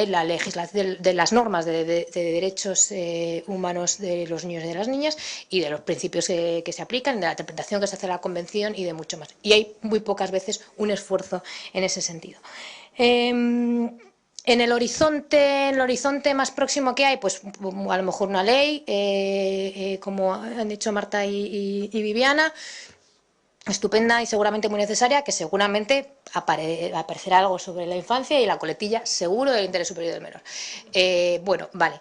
la legislación, de las normas de derechos humanos de los niños y de las niñas, y de los principios que se aplican, de la interpretación que se hace de la Convención y de mucho más. Y hay muy pocas veces un esfuerzo en ese sentido. En el horizonte más próximo que hay, pues a lo mejor una ley, como han dicho Marta y Viviana, estupenda y seguramente muy necesaria, que seguramente aparecerá algo sobre la infancia y la coletilla seguro del interés superior del menor. Bueno, vale,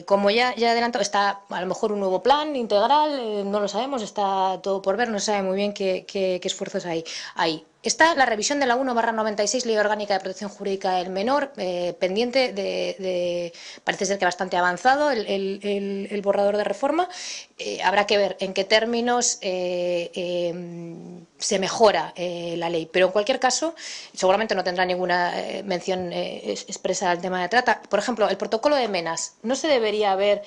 como ya adelanto, está a lo mejor un nuevo plan integral, no lo sabemos, está todo por ver, no se sabe muy bien qué esfuerzos hay ahí. Está la revisión de la 1/96, Ley Orgánica de Protección Jurídica del Menor, pendiente parece ser que bastante avanzado el borrador de reforma. Habrá que ver en qué términos se mejora la ley, pero en cualquier caso seguramente no tendrá ninguna mención expresa al tema de trata. Por ejemplo, el protocolo de Menas no se debería haber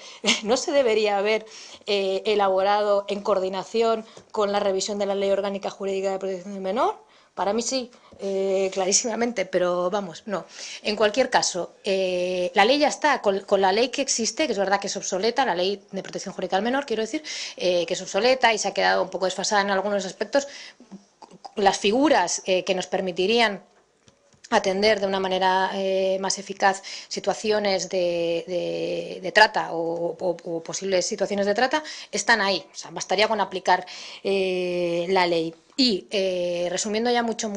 elaborado en coordinación con la revisión de la Ley Orgánica Jurídica de Protección del Menor. Para mí sí, clarísimamente, pero vamos, no. En cualquier caso, la ley ya está, con la ley que existe, que es verdad que es obsoleta, la Ley de Protección Jurídica del Menor, quiero decir, que es obsoleta y se ha quedado un poco desfasada en algunos aspectos. Las figuras que nos permitirían atender de una manera más eficaz situaciones de trata o posibles situaciones de trata están ahí. O sea, bastaría con aplicar la ley. Y resumiendo ya mucho,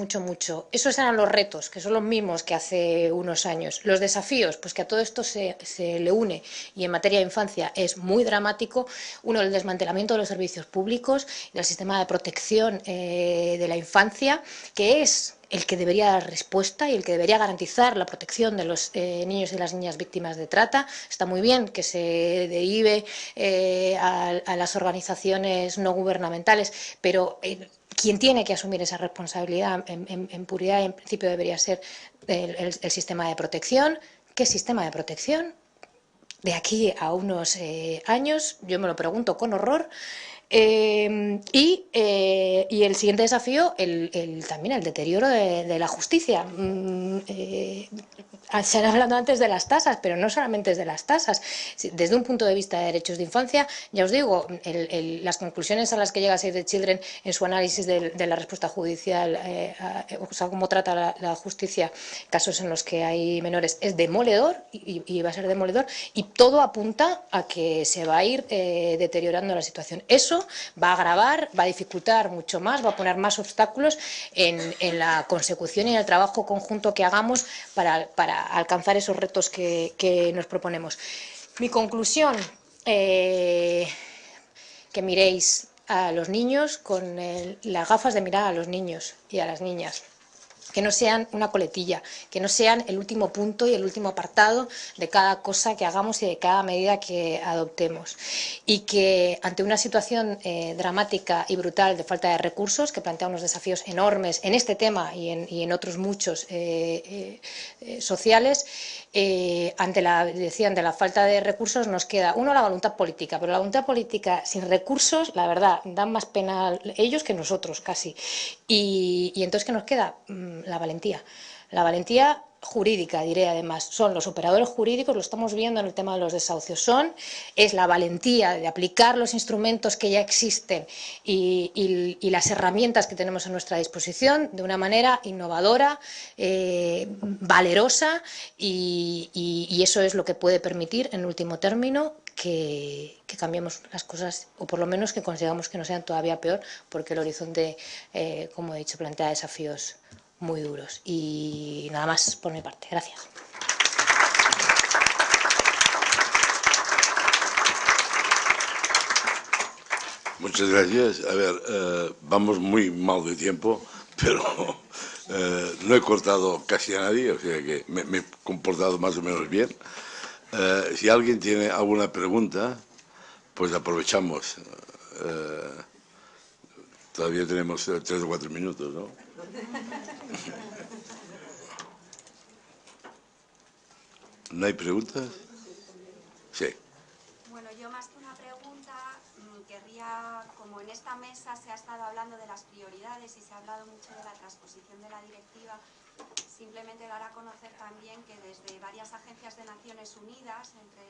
esos eran los retos, que son los mismos que hace unos años. Los desafíos, pues que a todo esto se le une, y en materia de infancia es muy dramático. Uno, el desmantelamiento de los servicios públicos, del sistema de protección de la infancia, que es el que debería dar respuesta y el que debería garantizar la protección de los niños y las niñas víctimas de trata. Está muy bien que se derive a las organizaciones no gubernamentales, pero quien tiene que asumir esa responsabilidad en puridad y en principio debería ser el sistema de protección. ¿Qué sistema de protección? De aquí a unos años, yo me lo pregunto con horror. Y el siguiente desafío, también el deterioro de la justicia. Se han hablado antes de las tasas, pero no solamente es de las tasas. Desde un punto de vista de derechos de infancia, ya os digo, las conclusiones a las que llega Save the Children en su análisis de la respuesta judicial, o sea, cómo trata la justicia casos en los que hay menores, es demoledor y va a ser demoledor, y todo apunta a que se va a ir deteriorando la situación. Eso va a agravar, va a dificultar mucho más, va a poner más obstáculos en la consecución y en el trabajo conjunto que hagamos para alcanzar esos retos que nos proponemos. Mi conclusión, que miréis a los niños con las gafas de mirar a los niños y a las niñas. Que no sean una coletilla, que no sean el último punto y el último apartado de cada cosa que hagamos y de cada medida que adoptemos. Y que ante una situación dramática y brutal de falta de recursos, que plantea unos desafíos enormes en este tema y en otros muchos sociales, ante la falta de recursos nos queda, uno, la voluntad política, pero la voluntad política sin recursos, la verdad, dan más pena ellos que nosotros casi. Y entonces, ¿qué nos queda? La valentía jurídica, diré además. Son los operadores jurídicos, lo estamos viendo en el tema de los desahucios, es la valentía de aplicar los instrumentos que ya existen y las herramientas que tenemos a nuestra disposición de una manera innovadora, valerosa, y eso es lo que puede permitir, en último término, que cambiemos las cosas, o por lo menos que consigamos que no sean todavía peor, porque el horizonte, como he dicho, plantea desafíos muy duros. Y nada más por mi parte. Gracias. Muchas gracias. A ver, vamos muy mal de tiempo, pero no he cortado casi a nadie, o sea que me he comportado más o menos bien. Si alguien tiene alguna pregunta, pues aprovechamos. Todavía tenemos 3 o 4 minutos, ¿no? ¿No hay preguntas? Sí. Bueno, yo más que una pregunta, querría, como en esta mesa se ha estado hablando de las prioridades y se ha hablado mucho de la transposición de la directiva, simplemente dar a conocer también que desde varias agencias de Naciones Unidas, entre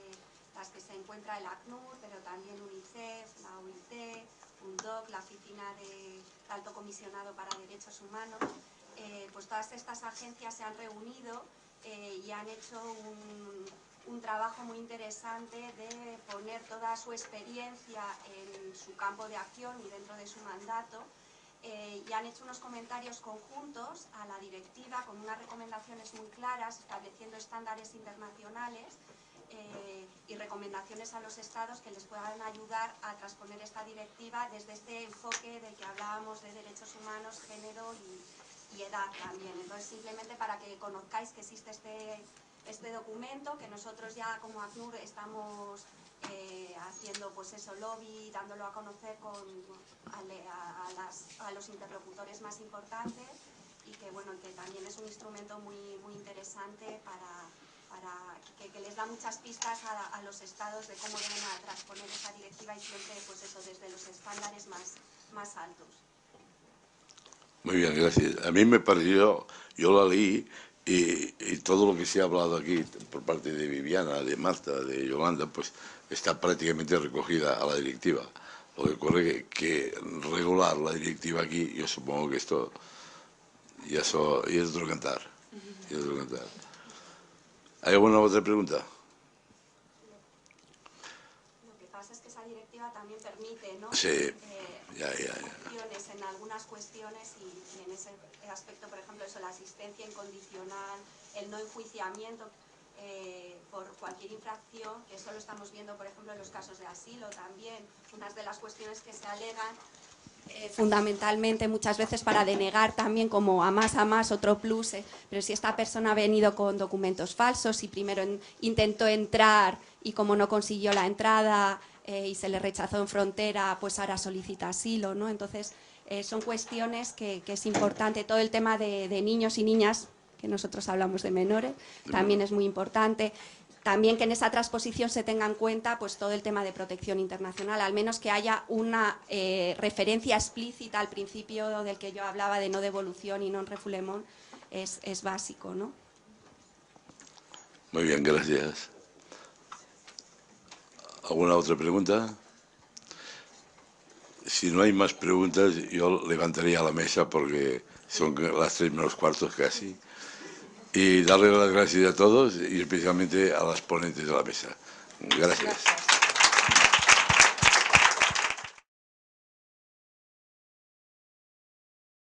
las que se encuentra el ACNUR, pero también UNICEF, la OIT, UNDOC, la Oficina del Alto Comisionado para Derechos Humanos, pues todas estas agencias se han reunido y han hecho un trabajo muy interesante de poner toda su experiencia en su campo de acción y dentro de su mandato, y han hecho unos comentarios conjuntos a la directiva con unas recomendaciones muy claras, estableciendo estándares internacionales y recomendaciones a los estados que les puedan ayudar a transponer esta directiva desde este enfoque del que hablábamos de derechos humanos, género y edad también. Entonces, simplemente para que conozcáis que existe este documento, que nosotros ya como ACNUR estamos haciendo pues eso, lobby, dándolo a conocer a los interlocutores más importantes, y que bueno, que también es un instrumento muy interesante para que les da muchas pistas a los estados de cómo deben transponer esa directiva, y siempre pues eso, desde los estándares más altos. Muy bien, gracias. A mí me pareció, yo la leí y todo lo que se ha hablado aquí por parte de Viviana, de Marta, de Yolanda, pues está prácticamente recogida a la directiva. Lo que ocurre que regular la directiva aquí, yo supongo que esto ya es otro cantar. ¿Hay alguna otra pregunta? Lo que pasa es que esa directiva también permite, ¿no? Sí, opciones en algunas cuestiones, y en ese aspecto, por ejemplo, eso, la asistencia incondicional, el no enjuiciamiento por cualquier infracción, que eso lo estamos viendo, por ejemplo, en los casos de asilo también. Unas de las cuestiones que se alegan fundamentalmente muchas veces para denegar también como a más otro plus, pero si esta persona ha venido con documentos falsos y primero intentó entrar y como no consiguió la entrada y se le rechazó en frontera, pues ahora solicita asilo, ¿no? Entonces son cuestiones que es importante. Todo el tema de niños y niñas, que nosotros hablamos de menores, también es muy importante. También que en esa transposición se tenga en cuenta pues todo el tema de protección internacional, al menos que haya una referencia explícita al principio del que yo hablaba de no devolución y non-refoulement, es básico, ¿no? Muy bien, gracias. ¿Alguna otra pregunta? Si no hay más preguntas, yo levantaría la mesa porque son las 3:45 casi. Y darle las gracias a todos y especialmente a las ponentes de la mesa. Gracias.